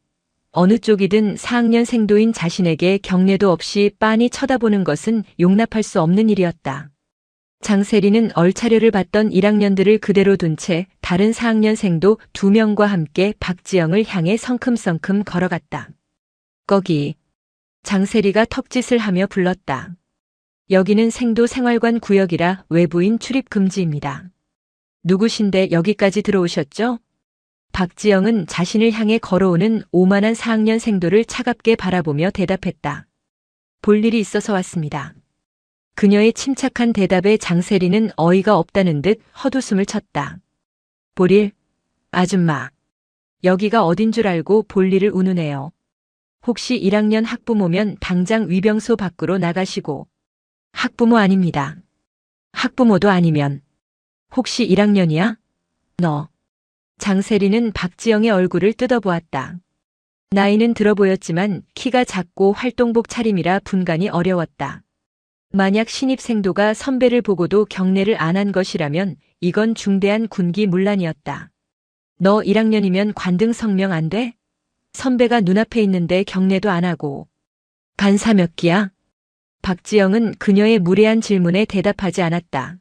어느 쪽이든 4학년 생도인 자신에게 경례도 없이 빤히 쳐다보는 것은 용납할 수 없는 일이었다. 장세리는 얼차려를 받던 1학년들을 그대로 둔 채 다른 4학년 생도 2명과 함께 박지영을 향해 성큼성큼 걸어갔다. 거기. 장세리가 턱짓을 하며 불렀다. 여기는 생도 생활관 구역이라 외부인 출입 금지입니다. 누구신데 여기까지 들어오셨죠? 박지영은 자신을 향해 걸어오는 오만한 4학년 생도를 차갑게 바라보며 대답했다. 볼 일이 있어서 왔습니다. 그녀의 침착한 대답에 장세리는 어이가 없다는 듯 헛웃음을 쳤다. 볼일? 아줌마. 여기가 어딘 줄 알고 볼일을 우누네요. 혹시 1학년 학부모면 당장 위병소 밖으로 나가시고. 학부모 아닙니다. 학부모도 아니면. 혹시 1학년이야? 너. 장세리는 박지영의 얼굴을 뜯어보았다. 나이는 들어 보였지만 키가 작고 활동복 차림이라 분간이 어려웠다. 만약 신입생도가 선배를 보고도 경례를 안 한 것이라면 이건 중대한 군기 문란이었다. 너 1학년이면 관등 성명 안 돼? 선배가 눈앞에 있는데 경례도 안 하고. 간사 몇 기야? 박지영은 그녀의 무례한 질문에 대답하지 않았다.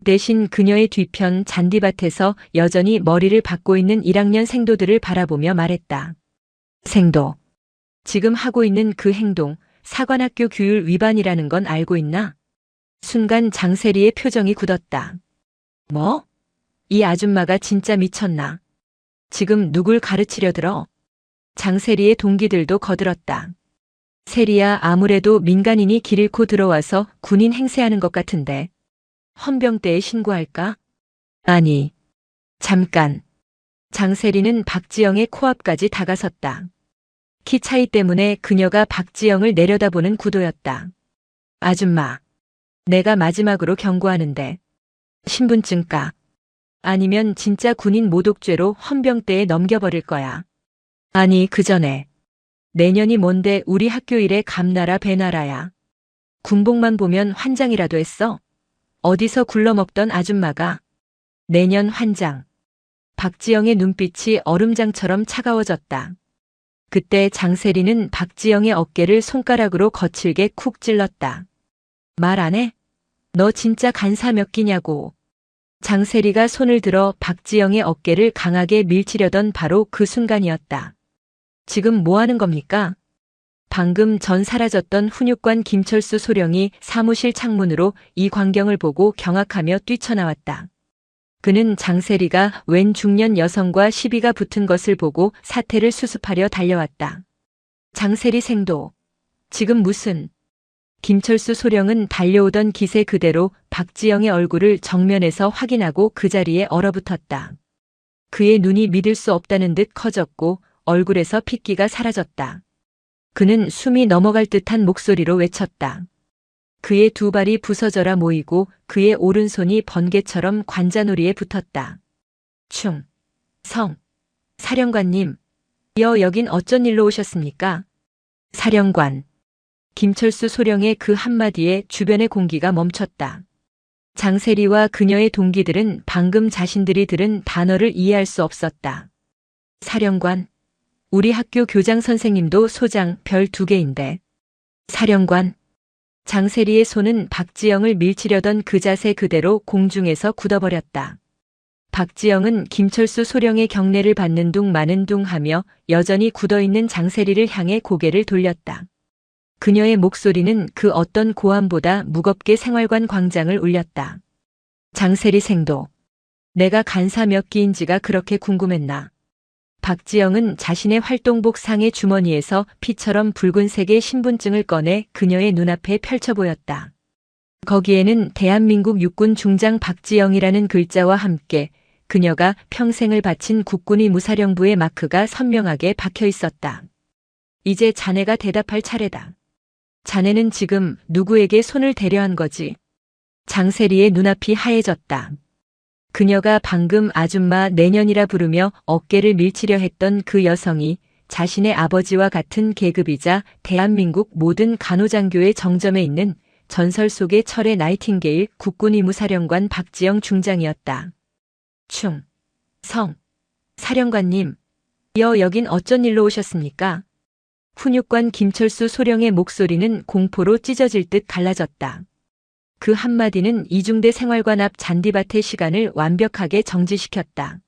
대신 그녀의 뒤편 잔디밭에서 여전히 머리를 박고 있는 1학년 생도들을 바라보며 말했다. 생도. 지금 하고 있는 그 행동, 사관학교 규율 위반이라는 건 알고 있나? 순간 장세리의 표정이 굳었다. 뭐? 이 아줌마가 진짜 미쳤나? 지금 누굴 가르치려 들어? 장세리의 동기들도 거들었다. 세리야, 아무래도 민간인이 길 잃고 들어와서 군인 행세하는 것 같은데. 헌병대에 신고할까? 아니. 잠깐. 장세리는 박지영의 코앞까지 다가섰다. 키 차이 때문에 그녀가 박지영을 내려다보는 구도였다. 아줌마. 내가 마지막으로 경고하는데. 신분증 까. 아니면 진짜 군인 모독죄로 헌병대에 넘겨버릴 거야. 아니, 그 전에. 내년이 뭔데 우리 학교 일에 감나라 배나라야. 군복만 보면 환장이라도 했어? 어디서 굴러먹던 아줌마가. 내년 환장. 박지영의 눈빛이 얼음장처럼 차가워졌다. 그때 장세리는 박지영의 어깨를 손가락으로 거칠게 쿡 찔렀다. 말 안 해? 너 진짜 간사 몇 끼냐고. 장세리가 손을 들어 박지영의 어깨를 강하게 밀치려던 바로 그 순간이었다. 지금 뭐 하는 겁니까? 방금 전 사라졌던 훈육관 김철수 소령이 사무실 창문으로 이 광경을 보고 경악하며 뛰쳐나왔다. 그는 장세리가 웬 중년 여성과 시비가 붙은 것을 보고 사태를 수습하려 달려왔다. 장세리 생도. 지금 무슨. 김철수 소령은 달려오던 기세 그대로 박지영의 얼굴을 정면에서 확인하고 그 자리에 얼어붙었다. 그의 눈이 믿을 수 없다는 듯 커졌고 얼굴에서 핏기가 사라졌다. 그는 숨이 넘어갈 듯한 목소리로 외쳤다. 그의 두 발이 부서져라 모이고 그의 오른손이 번개처럼 관자놀이에 붙었다. 충, 성, 사령관님, 여긴 어쩐 일로 오셨습니까? 사령관. 김철수 소령의 그 한마디에 주변의 공기가 멈췄다. 장세리와 그녀의 동기들은 방금 자신들이 들은 단어를 이해할 수 없었다. 사령관. 우리 학교 교장 선생님도 소장 별 2개인데. 사령관. 장세리의 손은 박지영을 밀치려던 그 자세 그대로 공중에서 굳어버렸다. 박지영은 김철수 소령의 경례를 받는 둥 마는 둥 하며 여전히 굳어있는 장세리를 향해 고개를 돌렸다. 그녀의 목소리는 그 어떤 고함보다 무겁게 생활관 광장을 울렸다. 장세리 생도. 내가 간사 몇 기인지가 그렇게 궁금했나. 박지영은 자신의 활동복 상의 주머니에서 피처럼 붉은색의 신분증을 꺼내 그녀의 눈앞에 펼쳐 보였다. 거기에는 대한민국 육군 중장 박지영이라는 글자와 함께 그녀가 평생을 바친 국군의 무사령부의 마크가 선명하게 박혀 있었다. 이제 자네가 대답할 차례다. 자네는 지금 누구에게 손을 대려 한 거지? 장세리의 눈앞이 하얘졌다. 그녀가 방금 아줌마 내년이라 부르며 어깨를 밀치려 했던 그 여성이 자신의 아버지와 같은 계급이자 대한민국 모든 간호장교의 정점에 있는 전설 속의 철의 나이팅게일 국군 의무사령관 박지영 중장이었다. 충, 성, 사령관님, 여긴 어쩐 일로 오셨습니까? 훈육관 김철수 소령의 목소리는 공포로 찢어질 듯 갈라졌다. 그 한마디는 이중대 생활관 앞 잔디밭의 시간을 완벽하게 정지시켰다.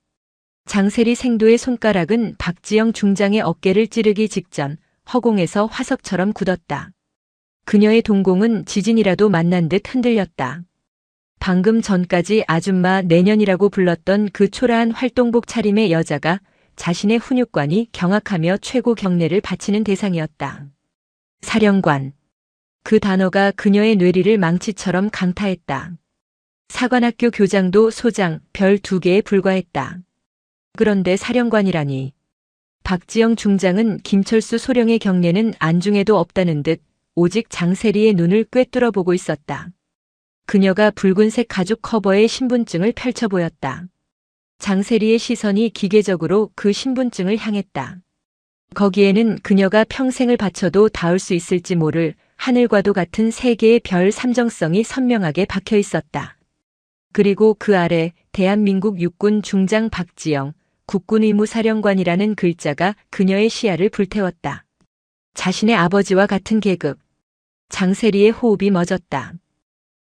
장세리 생도의 손가락은 박지영 중장의 어깨를 찌르기 직전 허공에서 화석처럼 굳었다. 그녀의 동공은 지진이라도 만난 듯 흔들렸다. 방금 전까지 아줌마 내년이라고 불렀던 그 초라한 활동복 차림의 여자가 자신의 훈육관이 경악하며 최고 경례를 바치는 대상이었다. 사령관. 그 단어가 그녀의 뇌리를 망치처럼 강타했다. 사관학교 교장도 소장 별 2개에 불과했다. 그런데 사령관이라니. 박지영 중장은 김철수 소령의 경례는 안중에도 없다는 듯 오직 장세리의 눈을 꿰뚫어 보고 있었다. 그녀가 붉은색 가죽 커버의 신분증을 펼쳐 보였다. 장세리의 시선이 기계적으로 그 신분증을 향했다. 거기에는 그녀가 평생을 바쳐도 닿을 수 있을지 모를 하늘과도 같은 3개의 별 삼정성이 선명하게 박혀 있었다. 그리고 그 아래 대한민국 육군 중장 박지영, 국군의무사령관이라는 글자가 그녀의 시야를 불태웠다. 자신의 아버지와 같은 계급. 장세리의 호흡이 멎었다.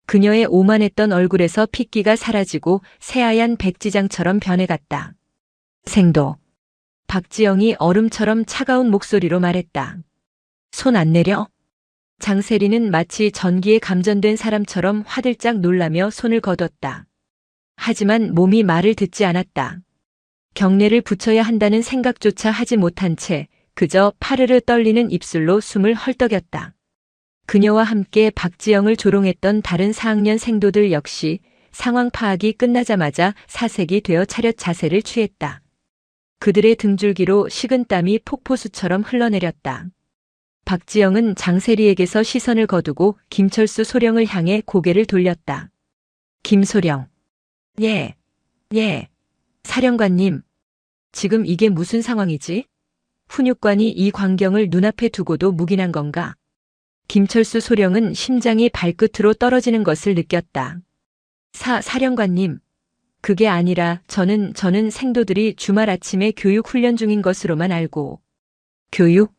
그녀의 오만했던 얼굴에서 핏기가 사라지고 새하얀 백지장처럼 변해갔다. 생도. 박지영이 얼음처럼 차가운 목소리로 말했다. 손 안 내려? 장세리는 마치 전기에 감전된 사람처럼 화들짝 놀라며 손을 거뒀다. 하지만 몸이 말을 듣지 않았다. 경례를 붙여야 한다는 생각조차 하지 못한 채 그저 파르르 떨리는 입술로 숨을 헐떡였다. 그녀와 함께 박지영을 조롱했던 다른 4학년 생도들 역시 상황 파악이 끝나자마자 사색이 되어 차렷 자세를 취했다. 그들의 등줄기로 식은땀이 폭포수처럼 흘러내렸다. 박지영은 장세리에게서 시선을 거두고 김철수 소령을 향해 고개를 돌렸다. 김소령. 예. 사령관님. 지금 이게 무슨 상황이지? 훈육관이 이 광경을 눈앞에 두고도 묵인한 건가? 김철수 소령은 심장이 발끝으로 떨어지는 것을 느꼈다. 사령관님. 그게 아니라 저는 생도들이 주말 아침에 교육 훈련 중인 것으로만 알고. 교육?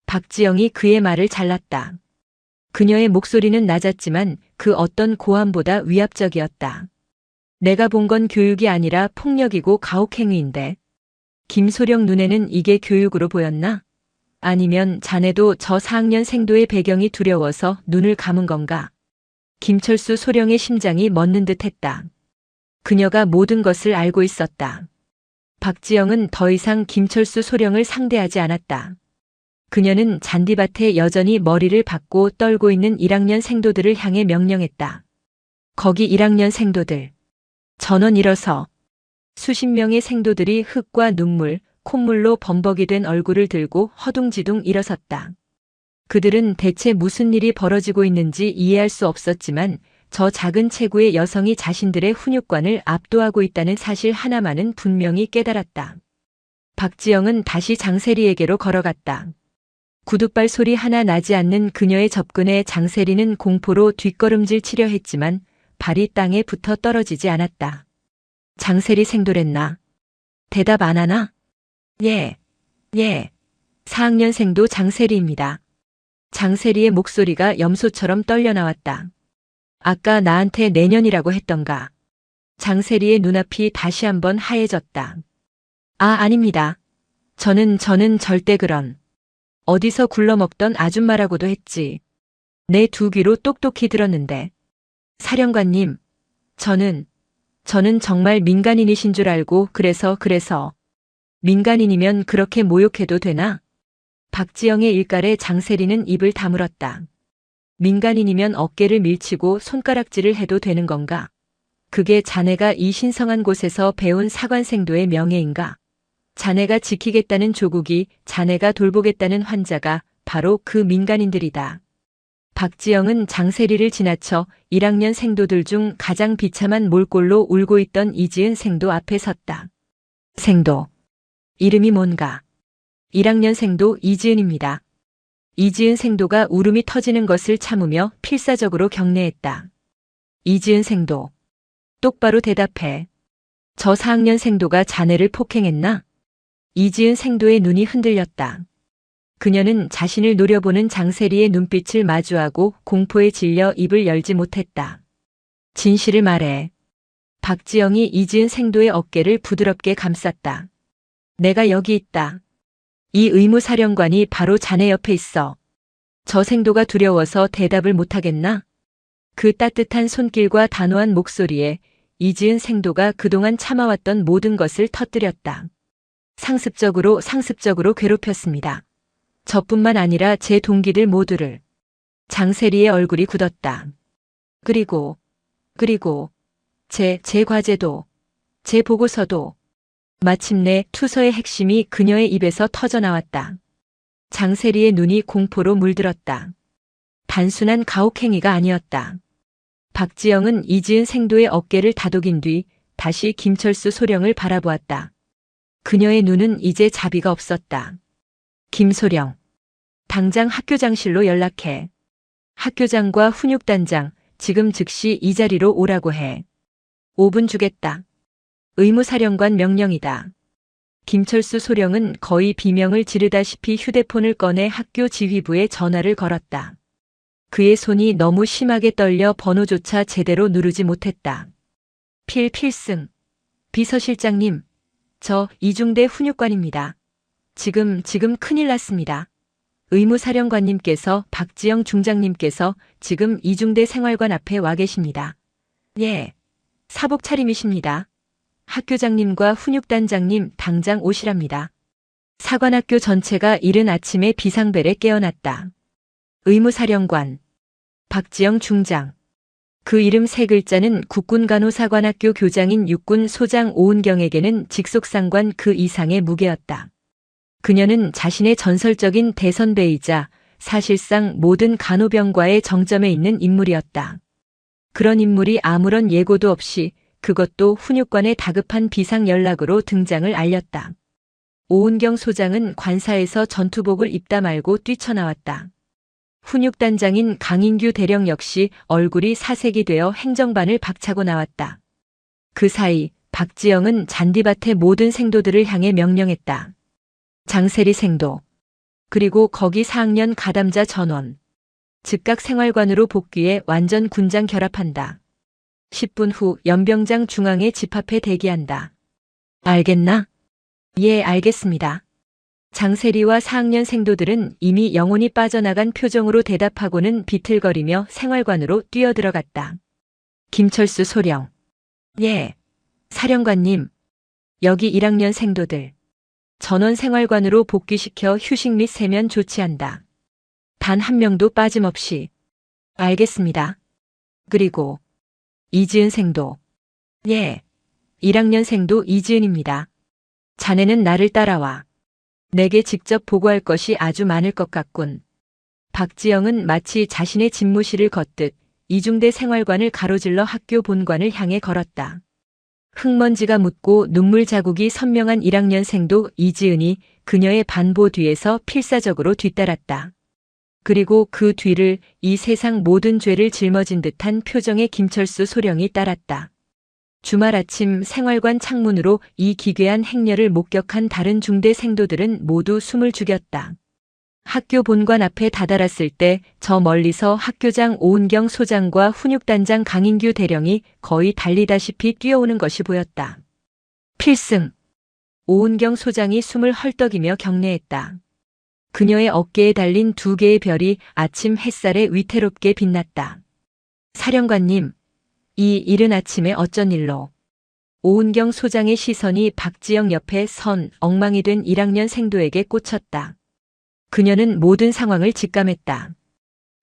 박지영이 그의 말을 잘랐다. 그녀의 목소리는 낮았지만 그 어떤 고함보다 위압적이었다. 내가 본 건 교육이 아니라 폭력이고 가혹행위인데. 김소령 눈에는 이게 교육으로 보였나? 아니면 자네도 저 4학년 생도의 배경이 두려워서 눈을 감은 건가? 김철수 소령의 심장이 멎는 듯했다. 그녀가 모든 것을 알고 있었다. 박지영은 더 이상 김철수 소령을 상대하지 않았다. 그녀는 잔디밭에 여전히 머리를 박고 떨고 있는 1학년 생도들을 향해 명령했다. 거기 1학년 생도들. 전원 일어서. 수십 명의 생도들이 흙과 눈물, 콧물로 범벅이 된 얼굴을 들고 허둥지둥 일어섰다. 그들은 대체 무슨 일이 벌어지고 있는지 이해할 수 없었지만 저 작은 체구의 여성이 자신들의 훈육관을 압도하고 있다는 사실 하나만은 분명히 깨달았다. 박지영은 다시 장세리에게로 걸어갔다. 구둣발 소리 하나 나지 않는 그녀의 접근에 장세리는 공포로 뒷걸음질 치려 했지만 발이 땅에 붙어 떨어지지 않았다. 장세리 생도랬나? 대답 안 하나? 예. 4학년 생도 장세리입니다. 장세리의 목소리가 염소처럼 떨려 나왔다. 아까 나한테 내년이라고 했던가. 장세리의 눈앞이 다시 한번 하얘졌다. 아닙니다. 저는 절대 그런. 어디서 굴러먹던 아줌마라고도 했지. 내 두 귀로 똑똑히 들었는데. 사령관님, 저는 정말 민간인이신 줄 알고 그래서. 민간인이면 그렇게 모욕해도 되나? 박지영의 일갈에 장세리는 입을 다물었다. 민간인이면 어깨를 밀치고 손가락질을 해도 되는 건가? 그게 자네가 이 신성한 곳에서 배운 사관생도의 명예인가? 자네가 지키겠다는 조국이, 자네가 돌보겠다는 환자가 바로 그 민간인들이다. 박지영은 장세리를 지나쳐 1학년 생도들 중 가장 비참한 몰골로 울고 있던 이지은 생도 앞에 섰다. 생도. 이름이 뭔가? 1학년 생도 이지은입니다. 이지은 생도가 울음이 터지는 것을 참으며 필사적으로 경례했다. 이지은 생도. 똑바로 대답해. 저 4학년 생도가 자네를 폭행했나? 이지은 생도의 눈이 흔들렸다. 그녀는 자신을 노려보는 장세리의 눈빛을 마주하고 공포에 질려 입을 열지 못했다. 진실을 말해. 박지영이 이지은 생도의 어깨를 부드럽게 감쌌다. 내가 여기 있다. 이 의무사령관이 바로 자네 옆에 있어. 저 생도가 두려워서 대답을 못하겠나? 그 따뜻한 손길과 단호한 목소리에 이지은 생도가 그동안 참아왔던 모든 것을 터뜨렸다. 상습적으로 괴롭혔습니다. 저뿐만 아니라 제 동기들 모두를. 장세리의 얼굴이 굳었다. 그리고 제 과제도, 제 보고서도. 마침내 투서의 핵심이 그녀의 입에서 터져나왔다. 장세리의 눈이 공포로 물들었다. 단순한 가혹행위가 아니었다. 박지영은 이지은 생도의 어깨를 다독인 뒤 다시 김철수 소령을 바라보았다. 그녀의 눈은 이제 자비가 없었다. 김소령. 당장 학교장실로 연락해. 학교장과 훈육단장, 지금 즉시 이 자리로 오라고 해. 5분 주겠다. 의무사령관 명령이다. 김철수 소령은 거의 비명을 지르다시피 휴대폰을 꺼내 학교 지휘부에 전화를 걸었다. 그의 손이 너무 심하게 떨려 번호조차 제대로 누르지 못했다. 필승. 비서실장님. 저 이중대 훈육관입니다. 지금 큰일 났습니다. 의무사령관님께서 박지영 중장님께서 지금 이중대 생활관 앞에 와 계십니다. 예. 사복 차림이십니다. 학교장님과 훈육단장님 당장 오시랍니다. 사관학교 전체가 이른 아침에 비상벨에 깨어났다. 의무사령관 박지영 중장. 그 이름 세 글자는 국군간호사관학교 교장인 육군 소장 오은경에게는 직속상관 그 이상의 무게였다. 그녀는 자신의 전설적인 대선배이자 사실상 모든 간호병과의 정점에 있는 인물이었다. 그런 인물이 아무런 예고도 없이 그것도 훈육관의 다급한 비상 연락으로 등장을 알렸다. 오은경 소장은 관사에서 전투복을 입다 말고 뛰쳐나왔다. 훈육단장인 강인규 대령 역시 얼굴이 사색이 되어 행정반을 박차고 나왔다. 그 사이 박지영은 잔디밭의 모든 생도들을 향해 명령했다. 장세리 생도, 그리고 거기 4학년 가담자 전원, 즉각 생활관으로 복귀해 완전 군장 결합한다. 10분 후 연병장 중앙에 집합해 대기한다. 알겠나? 예, 알겠습니다. 장세리와 4학년 생도들은 이미 영혼이 빠져나간 표정으로 대답하고는 비틀거리며 생활관으로 뛰어들어갔다. 김철수 소령. 예. 사령관님. 여기 1학년 생도들. 전원 생활관으로 복귀시켜 휴식 및 세면 조치한다. 단 한 명도 빠짐없이. 알겠습니다. 그리고 이지은 생도. 예. 1학년 생도 이지은입니다. 자네는 나를 따라와. 내게 직접 보고할 것이 아주 많을 것 같군. 박지영은 마치 자신의 집무실을 걷듯 이중대 생활관을 가로질러 학교 본관을 향해 걸었다. 흙먼지가 묻고 눈물 자국이 선명한 1학년생도 이지은이 그녀의 반보 뒤에서 필사적으로 뒤따랐다. 그리고 그 뒤를 이 세상 모든 죄를 짊어진 듯한 표정의 김철수 소령이 따랐다. 주말 아침 생활관 창문으로 이 기괴한 행렬을 목격한 다른 중대 생도들은 모두 숨을 죽였다. 학교 본관 앞에 다다랐을 때 저 멀리서 학교장 오은경 소장과 훈육단장 강인규 대령이 거의 달리다시피 뛰어오는 것이 보였다. 필승! 오은경 소장이 숨을 헐떡이며 경례했다. 그녀의 어깨에 달린 2개의 별이 아침 햇살에 위태롭게 빛났다. 사령관님, 이 이른 아침에 어쩐 일로? 오은경 소장의 시선이 박지영 옆에 선 엉망이 된 1학년 생도에게 꽂혔다. 그녀는 모든 상황을 직감했다.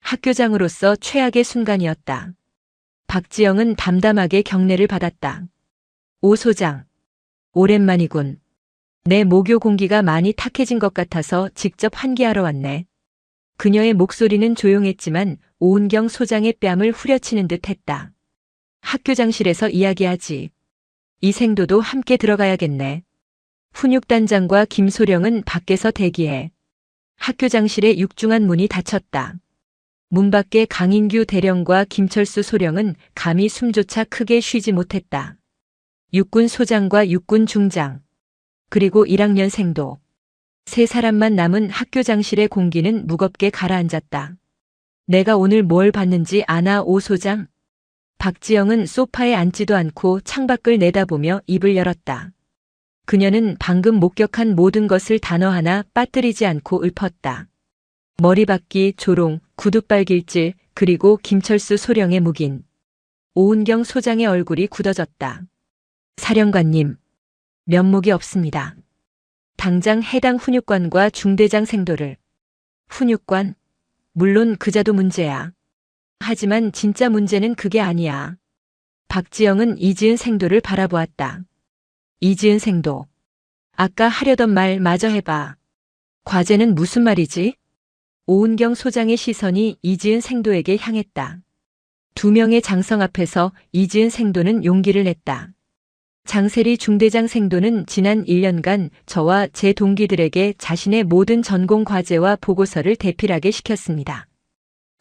학교장으로서 최악의 순간이었다. 박지영은 담담하게 경례를 받았다. 오 소장, 오랜만이군. 내 모교 공기가 많이 탁해진 것 같아서 직접 환기하러 왔네. 그녀의 목소리는 조용했지만 오은경 소장의 뺨을 후려치는 듯 했다. 학교장실에서 이야기하지. 이 생도도 함께 들어가야겠네. 훈육단장과 김소령은 밖에서 대기해. 학교장실의 육중한 문이 닫혔다. 문 밖에 강인규 대령과 김철수 소령은 감히 숨조차 크게 쉬지 못했다. 육군 소장과 육군 중장, 그리고 1학년 생도. 세 사람만 남은 학교장실의 공기는 무겁게 가라앉았다. 내가 오늘 뭘 봤는지 아나 오 소장? 박지영은 소파에 앉지도 않고 창밖을 내다보며 입을 열었다. 그녀는 방금 목격한 모든 것을 단어 하나 빠뜨리지 않고 읊었다. 머리박기, 조롱, 구둣발길질, 그리고 김철수 소령의 묵인. 오은경 소장의 얼굴이 굳어졌다. 사령관님, 면목이 없습니다. 당장 해당 훈육관과 중대장 생도를. 훈육관? 물론 그자도 문제야. 하지만 진짜 문제는 그게 아니야. 박지영은 이지은 생도를 바라보았다. 이지은 생도. 아까 하려던 말 마저 해봐. 과제는 무슨 말이지? 오은경 소장의 시선이 이지은 생도에게 향했다. 2명의 장성 앞에서 이지은 생도는 용기를 냈다. 장세리 중대장 생도는 지난 1년간 저와 제 동기들에게 자신의 모든 전공 과제와 보고서를 대필하게 시켰습니다.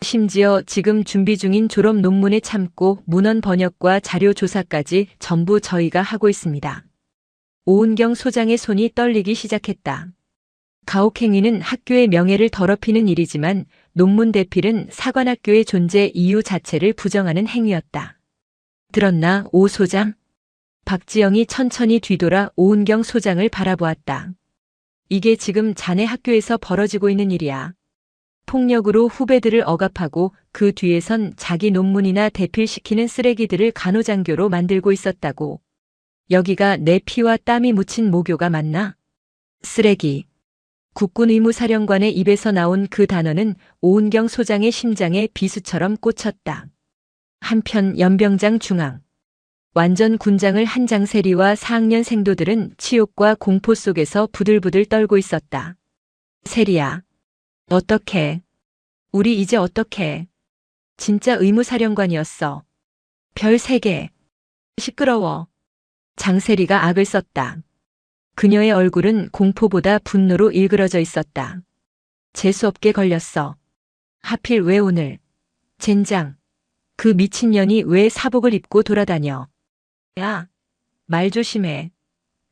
심지어 지금 준비 중인 졸업 논문에 참고 문헌 번역과 자료 조사까지 전부 저희가 하고 있습니다. 오은경 소장의 손이 떨리기 시작했다. 가혹행위는 학교의 명예를 더럽히는 일이지만 논문 대필은 사관학교의 존재 이유 자체를 부정하는 행위였다. 들었나, 오 소장? 박지영이 천천히 뒤돌아 오은경 소장을 바라보았다. 이게 지금 자네 학교에서 벌어지고 있는 일이야. 폭력으로 후배들을 억압하고 그 뒤에선 자기 논문이나 대필시키는 쓰레기들을 간호장교로 만들고 있었다고. 여기가 내 피와 땀이 묻힌 모교가 맞나? 쓰레기. 국군 의무사령관의 입에서 나온 그 단어는 오은경 소장의 심장에 비수처럼 꽂혔다. 한편 연병장 중앙. 완전 군장을 한 장세리와 4학년 생도들은 치욕과 공포 속에서 부들부들 떨고 있었다. 세리야. 어떡해. 우리 이제 어떡해. 진짜 의무사령관이었어. 별 3개. 시끄러워. 장세리가 악을 썼다. 그녀의 얼굴은 공포보다 분노로 일그러져 있었다. 재수없게 걸렸어. 하필 왜 오늘. 젠장. 그 미친년이 왜 사복을 입고 돌아다녀. 야, 말 조심해.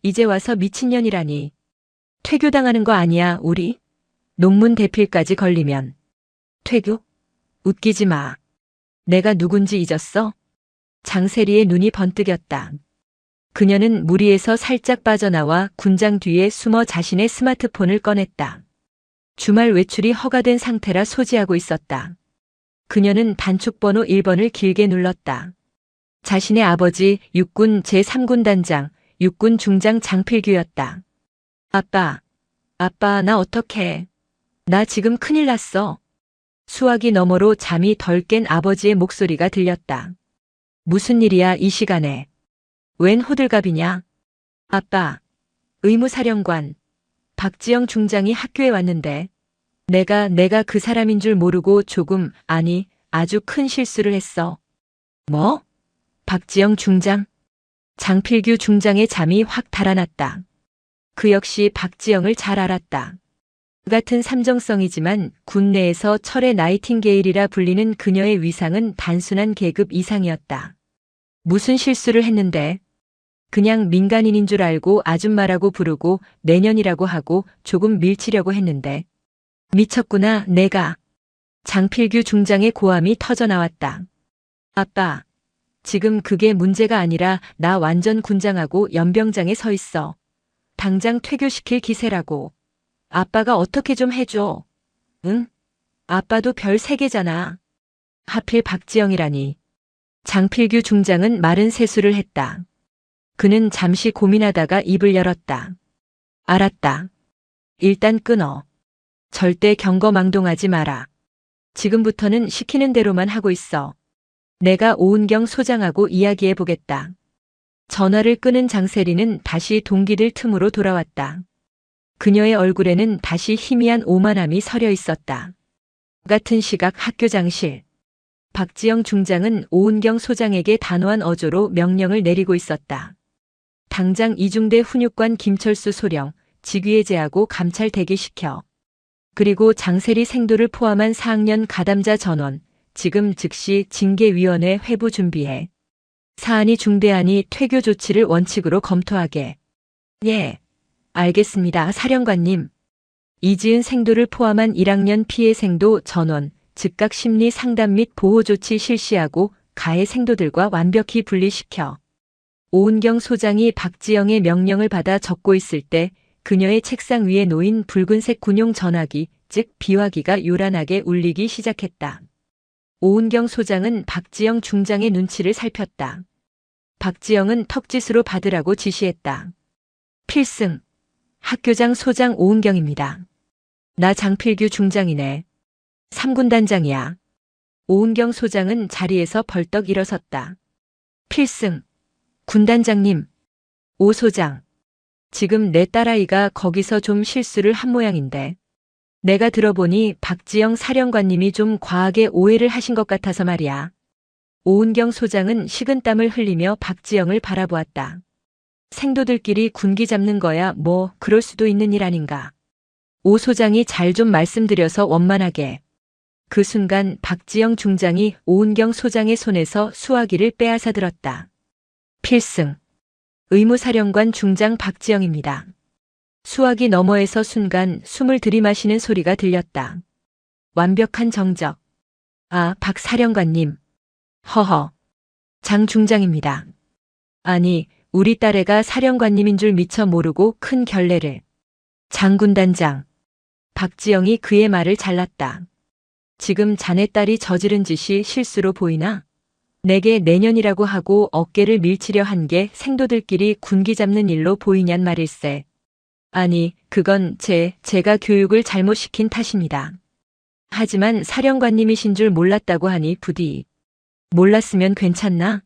이제 와서 미친년이라니. 퇴교당하는 거 아니야, 우리? 농문 대필까지 걸리면. 퇴교? 웃기지 마. 내가 누군지 잊었어? 장세리의 눈이 번뜩였다. 그녀는 무리에서 살짝 빠져나와 군장 뒤에 숨어 자신의 스마트폰을 꺼냈다. 주말 외출이 허가된 상태라 소지하고 있었다. 그녀는 단축번호 1번을 길게 눌렀다. 자신의 아버지 육군 제3군 단장, 육군 중장 장필규였다. 아빠, 나 어떡해. 나 지금 큰일 났어. 수화기 너머로 잠이 덜 깬 아버지의 목소리가 들렸다. 무슨 일이야 이 시간에. 웬 호들갑이냐. 아빠, 의무사령관, 박지영 중장이 학교에 왔는데 내가 그 사람인 줄 모르고 아니 아주 큰 실수를 했어. 뭐? 박지영 중장? 장필규 중장의 잠이 확 달아났다. 그 역시 박지영을 잘 알았다. 같은 삼정성이지만 군 내에서 철의 나이팅게일이라 불리는 그녀의 위상은 단순한 계급 이상이었다. 무슨 실수를 했는데? 그냥 민간인인 줄 알고 아줌마라고 부르고 내년이라고 하고 조금 밀치려고 했는데. 미쳤구나, 내가. 장필규 중장의 고함이 터져나왔다. 아빠, 지금 그게 문제가 아니라 나 완전 군장하고 연병장에 서 있어. 당장 퇴교시킬 기세라고. 아빠가 어떻게 좀 해줘. 응? 아빠도 별 3개잖아. 하필 박지영이라니. 장필규 중장은 마른 세수를 했다. 그는 잠시 고민하다가 입을 열었다. 알았다. 일단 끊어. 절대 경거망동하지 마라. 지금부터는 시키는 대로만 하고 있어. 내가 오은경 소장하고 이야기해 보겠다. 전화를 끊은 장세리는 다시 동기들 틈으로 돌아왔다. 그녀의 얼굴에는 다시 희미한 오만함이 서려 있었다. 같은 시각 학교장실. 박지영 중장은 오은경 소장에게 단호한 어조로 명령을 내리고 있었다. 당장 이중대 훈육관 김철수 소령, 직위해제하고 감찰 대기시켜. 그리고 장세리 생도를 포함한 4학년 가담자 전원, 지금 즉시 징계위원회 회부 준비해. 사안이 중대하니 퇴교 조치를 원칙으로 검토하게. 예, 알겠습니다, 사령관님. 이지은 생도를 포함한 1학년 피해 생도 전원, 즉각 심리 상담 및 보호 조치 실시하고 가해 생도들과 완벽히 분리시켜. 오은경 소장이 박지영의 명령을 받아 적고 있을 때 그녀의 책상 위에 놓인 붉은색 군용 전화기, 즉 비화기가 요란하게 울리기 시작했다. 오은경 소장은 박지영 중장의 눈치를 살폈다. 박지영은 턱짓으로 받으라고 지시했다. 필승. 학교장 소장 오은경입니다. 나 장필규 중장이네. 3군 단장이야. 오은경 소장은 자리에서 벌떡 일어섰다. 필승. 군단장님. 오 소장. 지금 내 딸아이가 거기서 좀 실수를 한 모양인데. 내가 들어보니 박지영 사령관님이 좀 과하게 오해를 하신 것 같아서 말이야. 오은경 소장은 식은땀을 흘리며 박지영을 바라보았다. 생도들끼리 군기 잡는 거야 뭐 그럴 수도 있는 일 아닌가. 오 소장이 잘 좀 말씀드려서 원만하게. 그 순간 박지영 중장이 오은경 소장의 손에서 수화기를 빼앗아 들었다. 필승. 의무사령관 중장 박지영입니다. 수화기 너머에서 순간 숨을 들이마시는 소리가 들렸다. 완벽한 정적. 아, 박 사령관님. 허허. 장 중장입니다. 아니, 우리 딸애가 사령관님인 줄 미처 모르고 큰 결례를. 장군단장. 박지영이 그의 말을 잘랐다. 지금 자네 딸이 저지른 짓이 실수로 보이나? 내게 내년이라고 하고 어깨를 밀치려 한 게 생도들끼리 군기 잡는 일로 보이냔 말일세. 아니, 그건 제가 교육을 잘못 시킨 탓입니다. 하지만 사령관님이신 줄 몰랐다고 하니 부디. 몰랐으면 괜찮나?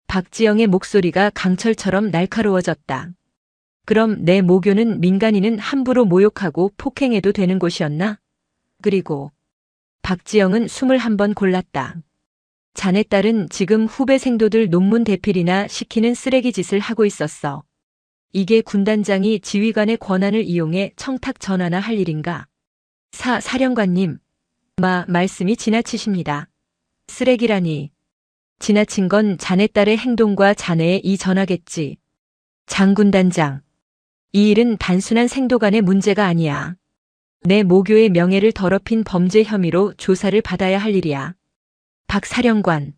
박지영의 목소리가 강철처럼 날카로워졌다. 그럼 내 모교는 민간인은 함부로 모욕하고 폭행해도 되는 곳이었나? 그리고 박지영은 숨을 한번 골랐다. 자네 딸은 지금 후배 생도들 논문 대필이나 시키는 쓰레기 짓을 하고 있었어. 이게 군단장이 지휘관의 권한을 이용해 청탁 전화나 할 일인가? 사령관님, 말씀이 지나치십니다. 쓰레기라니. 지나친 건 자네 딸의 행동과 자네의 이 전화겠지. 장군단장, 이 일은 단순한 생도 간의 문제가 아니야. 내 모교의 명예를 더럽힌 범죄 혐의로 조사를 받아야 할 일이야. 박 사령관.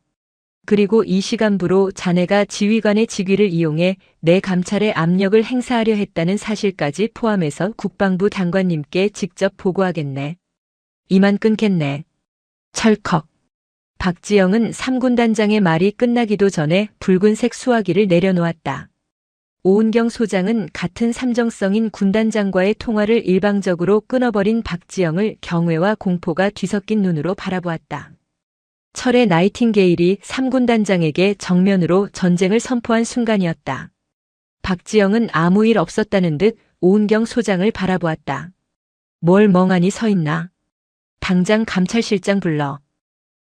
그리고 이 시간부로 자네가 지휘관의 직위를 이용해 내 감찰에 압력을 행사하려 했다는 사실까지 포함해서 국방부 장관님께 직접 보고하겠네. 이만 끊겠네. 철컥. 박지영은 3군 단장의 말이 끝나기도 전에 붉은색 수화기를 내려놓았다. 오은경 소장은 같은 삼정성인 군단장과의 통화를 일방적으로 끊어버린 박지영을 경외와 공포가 뒤섞인 눈으로 바라보았다. 철의 나이팅게일이 3군 단장에게 정면으로 전쟁을 선포한 순간이었다. 박지영은 아무 일 없었다는 듯 오은경 소장을 바라보았다. 뭘 멍하니 서 있나? 당장 감찰실장 불러.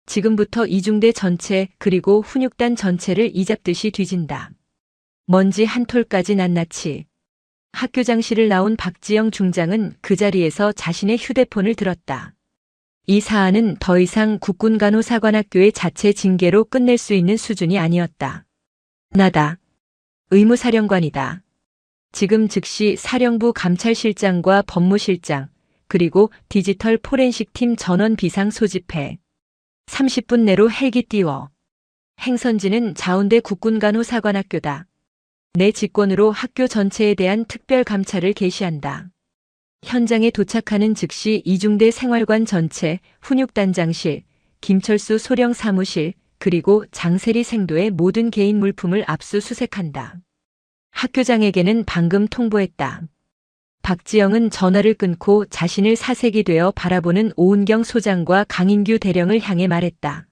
지금부터 이중대 전체 그리고 훈육단 전체를 이잡듯이 뒤진다. 먼지 한 톨까지 낱낱이. 학교장실을 나온 박지영 중장은 그 자리에서 자신의 휴대폰을 들었다. 이 사안은 더 이상 국군간호사관학교의 자체 징계로 끝낼 수 있는 수준이 아니었다. 나다. 의무사령관이다. 지금 즉시 사령부 감찰실장과 법무실장, 그리고 디지털 포렌식 팀 전원 비상 소집해. 30분 내로 헬기 띄워. 행선지는 자운대 국군간호사관학교다. 내 직권으로 학교 전체에 대한 특별 감찰을 개시한다. 현장에 도착하는 즉시 이중대 생활관 전체, 훈육단장실, 김철수 소령 사무실, 그리고 장세리 생도의 모든 개인 물품을 압수수색한다. 학교장에게는 방금 통보했다. 박지영은 전화를 끊고 자신을 사색이 되어 바라보는 오은경 소장과 강인규 대령을 향해 말했다.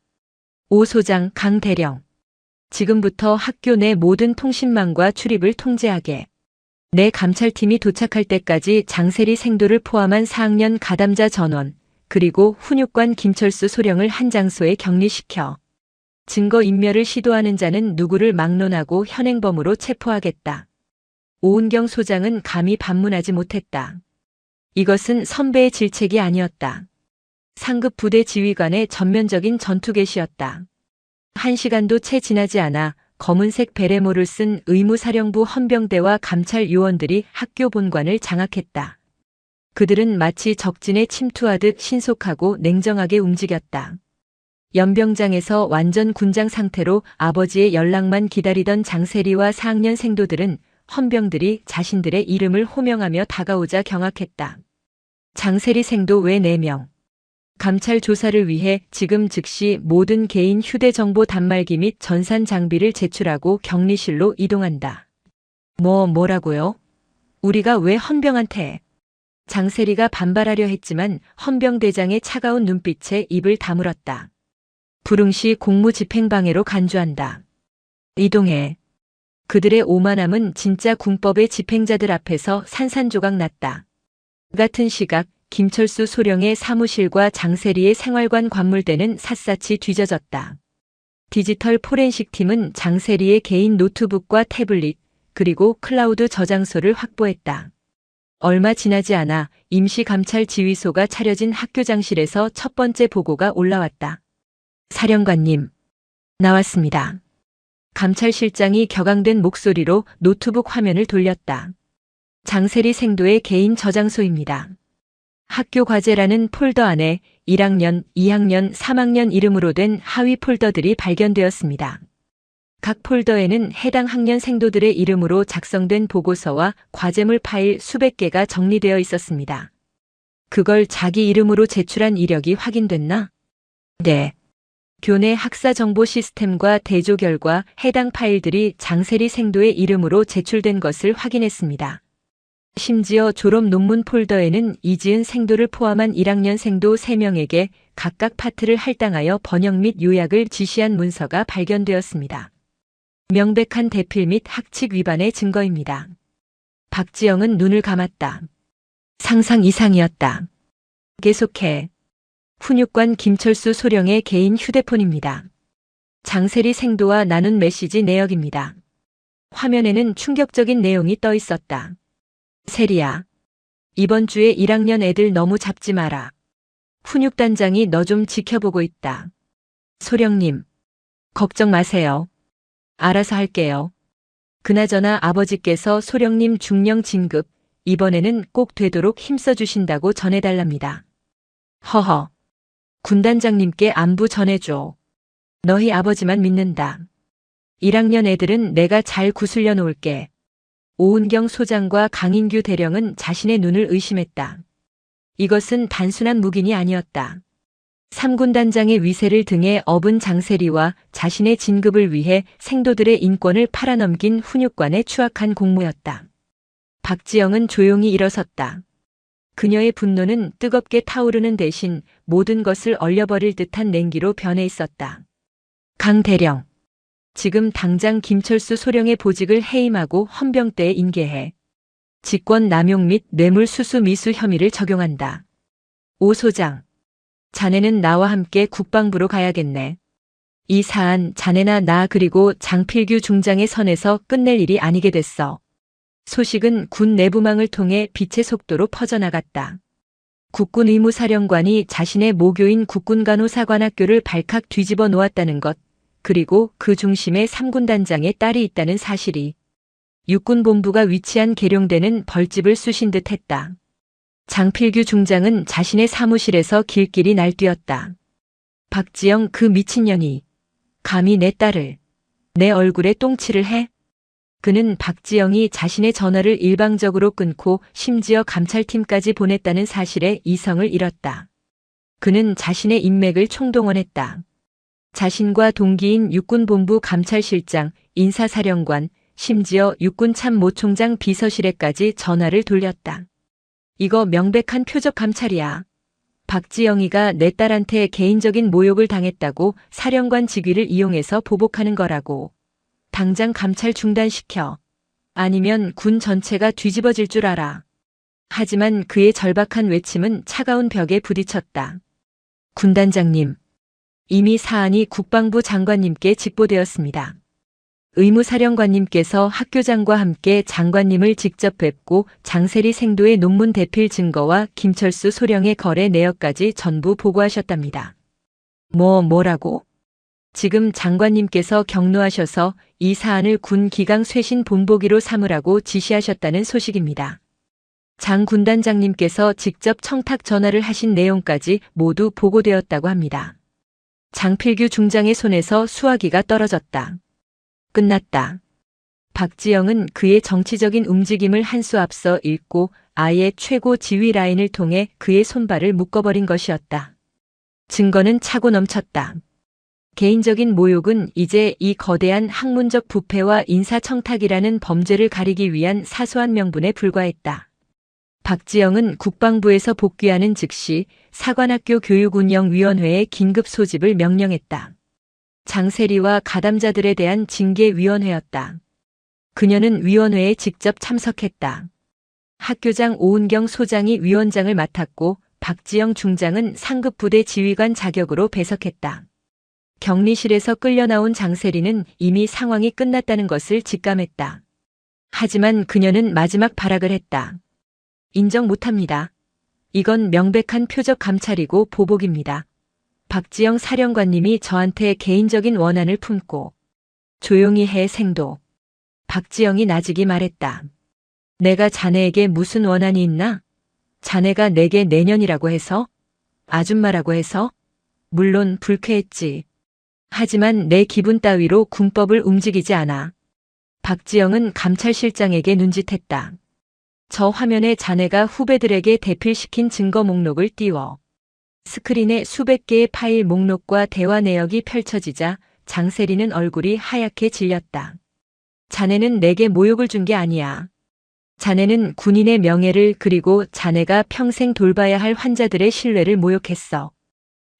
오 소장, 강 대령. 지금부터 학교 내 모든 통신망과 출입을 통제하게. 내 감찰팀이 도착할 때까지 장세리 생도를 포함한 4학년 가담자 전원, 그리고 훈육관 김철수 소령을 한 장소에 격리시켜. 증거인멸을 시도하는 자는 누구를 막론하고 현행범으로 체포하겠다. 오은경 소장은 감히 반문하지 못했다. 이것은 선배의 질책이 아니었다. 상급 부대 지휘관의 전면적인 전투 개시였다. 1시간도 채 지나지 않아 검은색 베레모를 쓴 의무사령부 헌병대와 감찰 요원들이 학교 본관을 장악했다. 그들은 마치 적진에 침투하듯 신속하고 냉정하게 움직였다. 연병장에서 완전 군장 상태로 아버지의 연락만 기다리던 장세리와 4학년 생도들은 헌병들이 자신들의 이름을 호명하며 다가오자 경악했다. 장세리 생도 외 4명. 감찰 조사를 위해 지금 즉시 모든 개인 휴대정보 단말기 및 전산 장비를 제출하고 격리실로 이동한다. 뭐라고요? 우리가 왜 헌병한테? 장세리가 반발하려 했지만 헌병대장의 차가운 눈빛에 입을 다물었다. 불응시 공무집행방해로 간주한다. 이동해. 그들의 오만함은 진짜 군법의 집행자들 앞에서 산산조각 났다. 같은 시각 김철수 소령의 사무실과 장세리의 생활관 관물대는 샅샅이 뒤져졌다. 디지털 포렌식 팀은 장세리의 개인 노트북과 태블릿, 그리고 클라우드 저장소를 확보했다. 얼마 지나지 않아 임시감찰 지휘소가 차려진 학교장실에서 첫 번째 보고가 올라왔다. 사령관님, 나왔습니다. 감찰실장이 격앙된 목소리로 노트북 화면을 돌렸다. 장세리 생도의 개인 저장소입니다. 학교 과제라는 폴더 안에 1학년, 2학년, 3학년 이름으로 된 하위 폴더들이 발견되었습니다. 각 폴더에는 해당 학년 생도들의 이름으로 작성된 보고서와 과제물 파일 수백 개가 정리되어 있었습니다. 그걸 자기 이름으로 제출한 이력이 확인됐나? 네. 교내 학사 정보 시스템과 대조 결과 해당 파일들이 장세리 생도의 이름으로 제출된 것을 확인했습니다. 심지어 졸업 논문 폴더에는 이지은 생도를 포함한 1학년 생도 3명에게 각각 파트를 할당하여 번역 및 요약을 지시한 문서가 발견되었습니다. 명백한 대필 및 학칙 위반의 증거입니다. 박지영은 눈을 감았다. 상상 이상이었다. 계속해. 훈육관 김철수 소령의 개인 휴대폰입니다. 장세리 생도와 나눈 메시지 내역입니다. 화면에는 충격적인 내용이 떠 있었다. 세리야. 이번 주에 1학년 애들 너무 잡지 마라. 훈육단장이 너 좀 지켜보고 있다. 소령님. 걱정 마세요. 알아서 할게요. 그나저나 아버지께서 소령님 중령 진급, 이번에는 꼭 되도록 힘써 주신다고 전해달랍니다. 허허. 군단장님께 안부 전해줘. 너희 아버지만 믿는다. 1학년 애들은 내가 잘 구슬려 놓을게. 오은경 소장과 강인규 대령은 자신의 눈을 의심했다. 이것은 단순한 묵인이 아니었다. 3군 단장의 위세를 등에 업은 장세리와 자신의 진급을 위해 생도들의 인권을 팔아넘긴 훈육관의 추악한 공모였다. 박지영은 조용히 일어섰다. 그녀의 분노는 뜨겁게 타오르는 대신 모든 것을 얼려버릴 듯한 냉기로 변해 있었다. 강 대령. 지금 당장 김철수 소령의 보직을 해임하고 헌병대에 인계해. 직권 남용 및 뇌물수수 미수 혐의를 적용한다. 오 소장. 자네는 나와 함께 국방부로 가야겠네. 이 사안 자네나 나 그리고 장필규 중장의 선에서 끝낼 일이 아니게 됐어. 소식은 군 내부망을 통해 빛의 속도로 퍼져나갔다. 국군 의무사령관이 자신의 모교인 국군간호사관학교를 발칵 뒤집어 놓았다는 것, 그리고 그 중심에 3군 단장의 딸이 있다는 사실이 육군본부가 위치한 계룡대는 벌집을 쑤신 듯 했다. 장필규 중장은 자신의 사무실에서 길길이 날뛰었다. 박지영 그 미친년이 감히 내 딸을 내 얼굴에 똥칠을 해? 그는 박지영이 자신의 전화를 일방적으로 끊고 심지어 감찰팀까지 보냈다는 사실에 이성을 잃었다. 그는 자신의 인맥을 총동원했다. 자신과 동기인 육군본부 감찰실장, 인사사령관, 심지어 육군참모총장 비서실에까지 전화를 돌렸다. 이거 명백한 표적 감찰이야. 박지영이가 내 딸한테 개인적인 모욕을 당했다고 사령관 직위를 이용해서 보복하는 거라고. 당장 감찰 중단시켜. 아니면 군 전체가 뒤집어질 줄 알아. 하지만 그의 절박한 외침은 차가운 벽에 부딪혔다. 군단장님. 이미 사안이 국방부 장관님께 직보되었습니다. 의무사령관님께서 학교장과 함께 장관님을 직접 뵙고 장세리 생도의 논문 대필 증거와 김철수 소령의 거래 내역까지 전부 보고하셨답니다. 뭐라고? 지금 장관님께서 경로하셔서 이 사안을 군 기강 쇄신 본보기로 삼으라고 지시하셨다는 소식입니다. 장 군단장님께서 직접 청탁 전화를 하신 내용까지 모두 보고되었다고 합니다. 장필규 중장의 손에서 수화기가 떨어졌다. 끝났다. 박지영은 그의 정치적인 움직임을 한 수 앞서 읽고 아예 최고 지휘 라인을 통해 그의 손발을 묶어버린 것이었다. 증거는 차고 넘쳤다. 개인적인 모욕은 이제 이 거대한 학문적 부패와 인사청탁이라는 범죄를 가리기 위한 사소한 명분에 불과했다. 박지영은 국방부에서 복귀하는 즉시 사관학교 교육운영위원회에 긴급 소집을 명령했다. 장세리와 가담자들에 대한 징계위원회였다. 그녀는 위원회에 직접 참석했다. 학교장 오은경 소장이 위원장을 맡았고 박지영 중장은 상급부대 지휘관 자격으로 배석했다. 격리실에서 끌려나온 장세리는 이미 상황이 끝났다는 것을 직감했다. 하지만 그녀는 마지막 발악을 했다. 인정 못합니다. 이건 명백한 표적 감찰이고 보복입니다. 박지영 사령관님이 저한테 개인적인 원한을 품고 조용히 해 생도. 박지영이 나직이 말했다. 내가 자네에게 무슨 원한이 있나? 자네가 내게 내년이라고 해서? 아줌마라고 해서? 물론 불쾌했지. 하지만 내 기분 따위로 군법을 움직이지 않아. 박지영은 감찰실장에게 눈짓했다. 저 화면에 자네가 후배들에게 대필시킨 증거 목록을 띄워. 스크린에 수백 개의 파일 목록과 대화 내역이 펼쳐지자 장세리는 얼굴이 하얗게 질렸다. 자네는 내게 모욕을 준 게 아니야. 자네는 군인의 명예를 그리고 자네가 평생 돌봐야 할 환자들의 신뢰를 모욕했어.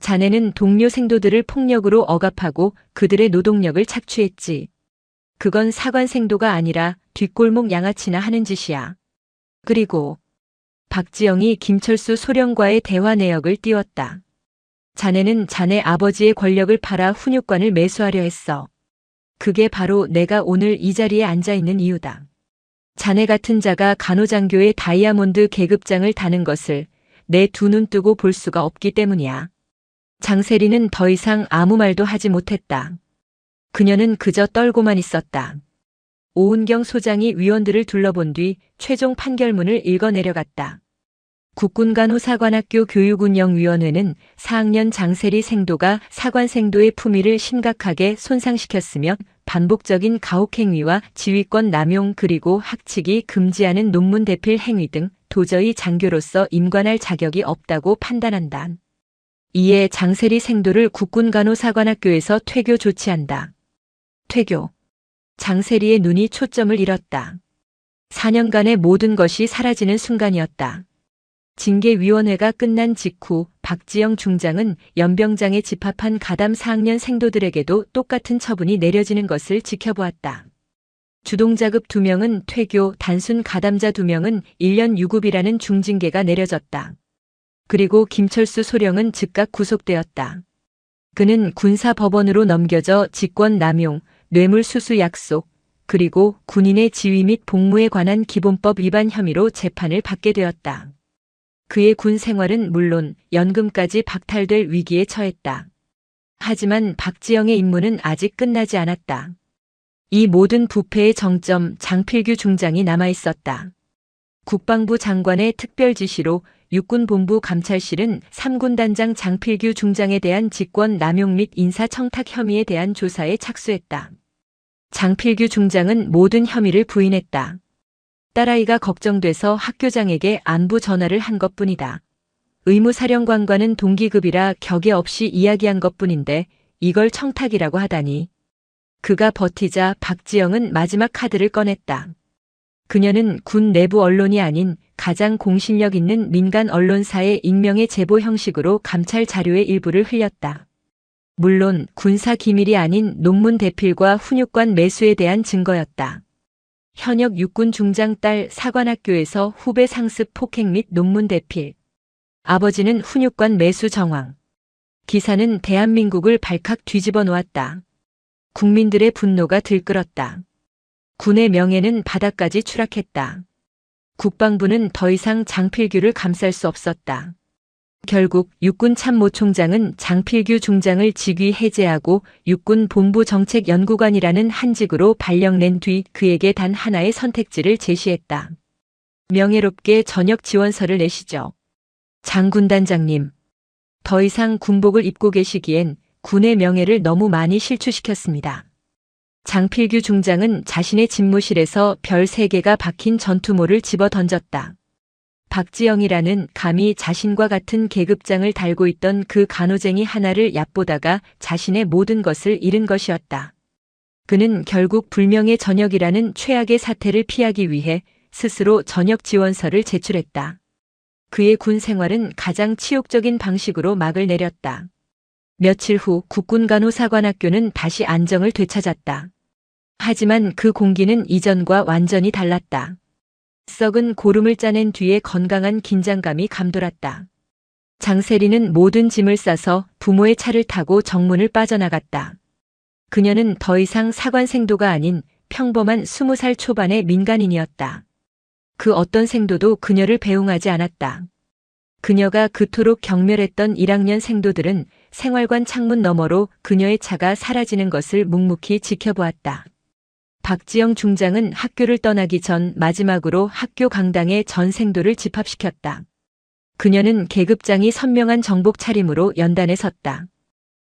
자네는 동료 생도들을 폭력으로 억압하고 그들의 노동력을 착취했지. 그건 사관 생도가 아니라 뒷골목 양아치나 하는 짓이야. 그리고 박지영이 김철수 소령과의 대화 내역을 띄웠다. 자네는 자네 아버지의 권력을 팔아 훈육관을 매수하려 했어. 그게 바로 내가 오늘 이 자리에 앉아 있는 이유다. 자네 같은 자가 간호장교의 다이아몬드 계급장을 다는 것을 내 두 눈 뜨고 볼 수가 없기 때문이야. 장세리는 더 이상 아무 말도 하지 못했다. 그녀는 그저 떨고만 있었다. 오은경 소장이 위원들을 둘러본 뒤 최종 판결문을 읽어 내려갔다. 국군간호사관학교 교육운영위원회는 4학년 장세리 생도가 사관 생도의 품위를 심각하게 손상시켰으며 반복적인 가혹행위와 지휘권 남용 그리고 학칙이 금지하는 논문 대필 행위 등 도저히 장교로서 임관할 자격이 없다고 판단한다. 이에 장세리 생도를 국군간호사관학교에서 퇴교 조치한다. 퇴교. 장세리의 눈이 초점을 잃었다. 4년간의 모든 것이 사라지는 순간이었다. 징계위원회가 끝난 직후 박지영 중장은 연병장에 집합한 가담 4학년 생도들에게도 똑같은 처분이 내려지는 것을 지켜보았다. 주동자급 2명은 퇴교, 단순 가담자 2명은 1년 유급이라는 중징계가 내려졌다. 그리고 김철수 소령은 즉각 구속되었다. 그는 군사법원으로 넘겨져 직권 남용, 뇌물수수 약속, 그리고 군인의 지휘 및 복무에 관한 기본법 위반 혐의로 재판을 받게 되었다. 그의 군 생활은 물론 연금까지 박탈될 위기에 처했다. 하지만 박지영의 임무는 아직 끝나지 않았다. 이 모든 부패의 정점 장필규 중장이 남아있었다. 국방부 장관의 특별 지시로 육군본부 감찰실은 3군 단장 장필규 중장에 대한 직권 남용 및 인사청탁 혐의에 대한 조사에 착수했다. 장필규 중장은 모든 혐의를 부인했다. 딸아이가 걱정돼서 학교장에게 안부 전화를 한 것뿐이다. 의무사령관과는 동기급이라 격의 없이 이야기한 것뿐인데 이걸 청탁이라고 하다니. 그가 버티자 박지영은 마지막 카드를 꺼냈다. 그녀는 군 내부 언론이 아닌 가장 공신력 있는 민간 언론사의 익명의 제보 형식으로 감찰 자료의 일부를 흘렸다. 물론 군사 기밀이 아닌 논문 대필과 훈육관 매수에 대한 증거였다. 현역 육군 중장 딸 사관학교에서 후배 상습 폭행 및 논문 대필. 아버지는 훈육관 매수 정황. 기사는 대한민국을 발칵 뒤집어 놓았다. 국민들의 분노가 들끓었다. 군의 명예는 바닥까지 추락했다. 국방부는 더 이상 장필규를 감쌀 수 없었다. 결국 육군 참모총장은 장필규 중장을 직위 해제하고 육군 본부 정책연구관이라는 한직으로 발령낸 뒤 그에게 단 하나의 선택지를 제시했다. 명예롭게 전역 지원서를 내시죠. 장군단장님. 더 이상 군복을 입고 계시기엔 군의 명예를 너무 많이 실추시켰습니다. 장필규 중장은 자신의 집무실에서 별 3개가 박힌 전투모를 집어 던졌다. 박지영이라는 감히 자신과 같은 계급장을 달고 있던 그 간호쟁이 하나를 얕보다가 자신의 모든 것을 잃은 것이었다. 그는 결국 불명예 전역이라는 최악의 사태를 피하기 위해 스스로 전역 지원서를 제출했다. 그의 군 생활은 가장 치욕적인 방식으로 막을 내렸다. 며칠 후 국군간호사관학교는 다시 안정을 되찾았다. 하지만 그 공기는 이전과 완전히 달랐다. 썩은 고름을 짜낸 뒤에 건강한 긴장감이 감돌았다. 장세리는 모든 짐을 싸서 부모의 차를 타고 정문을 빠져나갔다. 그녀는 더 이상 사관 생도가 아닌 평범한 20살 초반의 민간인이었다. 그 어떤 생도도 그녀를 배웅하지 않았다. 그녀가 그토록 경멸했던 1학년 생도들은 생활관 창문 너머로 그녀의 차가 사라지는 것을 묵묵히 지켜보았다. 박지영 중장은 학교를 떠나기 전 마지막으로 학교 강당에 전 생도를 집합시켰다. 그녀는 계급장이 선명한 정복 차림으로 연단에 섰다.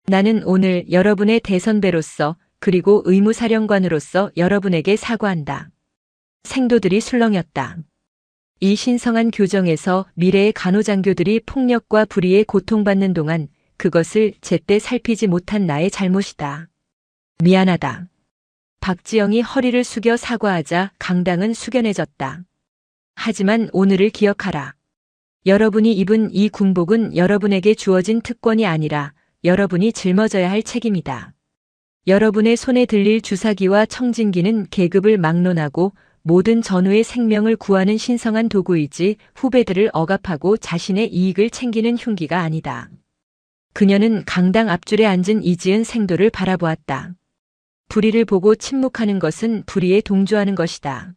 나는 오늘 여러분의 대선배로서 그리고 의무사령관으로서 여러분에게 사과한다. 생도들이 술렁였다. 이 신성한 교정에서 미래의 간호장교들이 폭력과 불의에 고통받는 동안 그것을 제때 살피지 못한 나의 잘못이다. 미안하다. 박지영이 허리를 숙여 사과하자 강당은 숙연해졌다. 하지만 오늘을 기억하라. 여러분이 입은 이 군복은 여러분에게 주어진 특권이 아니라 여러분이 짊어져야 할 책임이다. 여러분의 손에 들릴 주사기와 청진기는 계급을 막론하고 모든 전우의 생명을 구하는 신성한 도구이지 후배들을 억압하고 자신의 이익을 챙기는 흉기가 아니다. 그녀는 강당 앞줄에 앉은 이지은 생도를 바라보았다. 불의를 보고 침묵하는 것은 불의에 동조하는 것이다.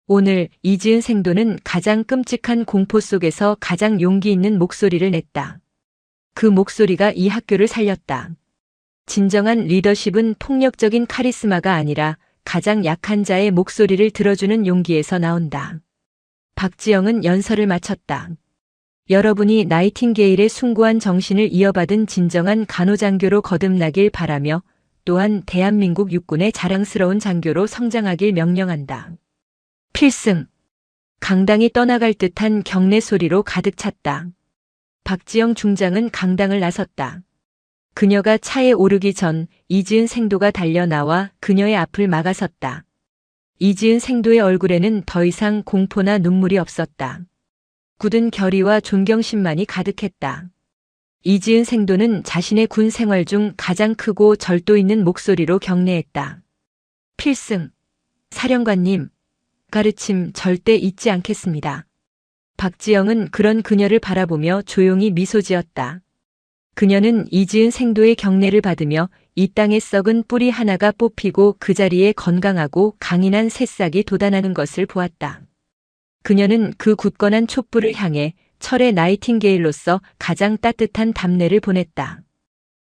오늘 이지은 생도는 가장 끔찍한 공포 속에서 가장 용기 있는 목소리를 냈다. 그 목소리가 이 학교를 살렸다. 진정한 리더십은 폭력적인 카리스마가 아니라 가장 약한 자의 목소리를 들어주는 용기에서 나온다. 박지영은 연설을 마쳤다. 여러분이 나이팅게일의 숭고한 정신을 이어받은 진정한 간호장교로 거듭나길 바라며 또한 대한민국 육군의 자랑스러운 장교로 성장하길 명령한다. 필승! 강당이 떠나갈 듯한 경례 소리로 가득 찼다. 박지영 중장은 강당을 나섰다. 그녀가 차에 오르기 전 이지은 생도가 달려나와 그녀의 앞을 막아섰다. 이지은 생도의 얼굴에는 더 이상 공포나 눈물이 없었다. 굳은 결의와 존경심만이 가득했다. 이지은 생도는 자신의 군 생활 중 가장 크고 절도 있는 목소리로 경례했다. 필승! 사령관님! 가르침 절대 잊지 않겠습니다. 박지영은 그런 그녀를 바라보며 조용히 미소 지었다. 그녀는 이지은 생도의 경례를 받으며 이 땅에 썩은 뿌리 하나가 뽑히고 그 자리에 건강하고 강인한 새싹이 돋아나는 것을 보았다. 그녀는 그 굳건한 촛불을 향해 철의 나이팅게일로서 가장 따뜻한 답례를 보냈다.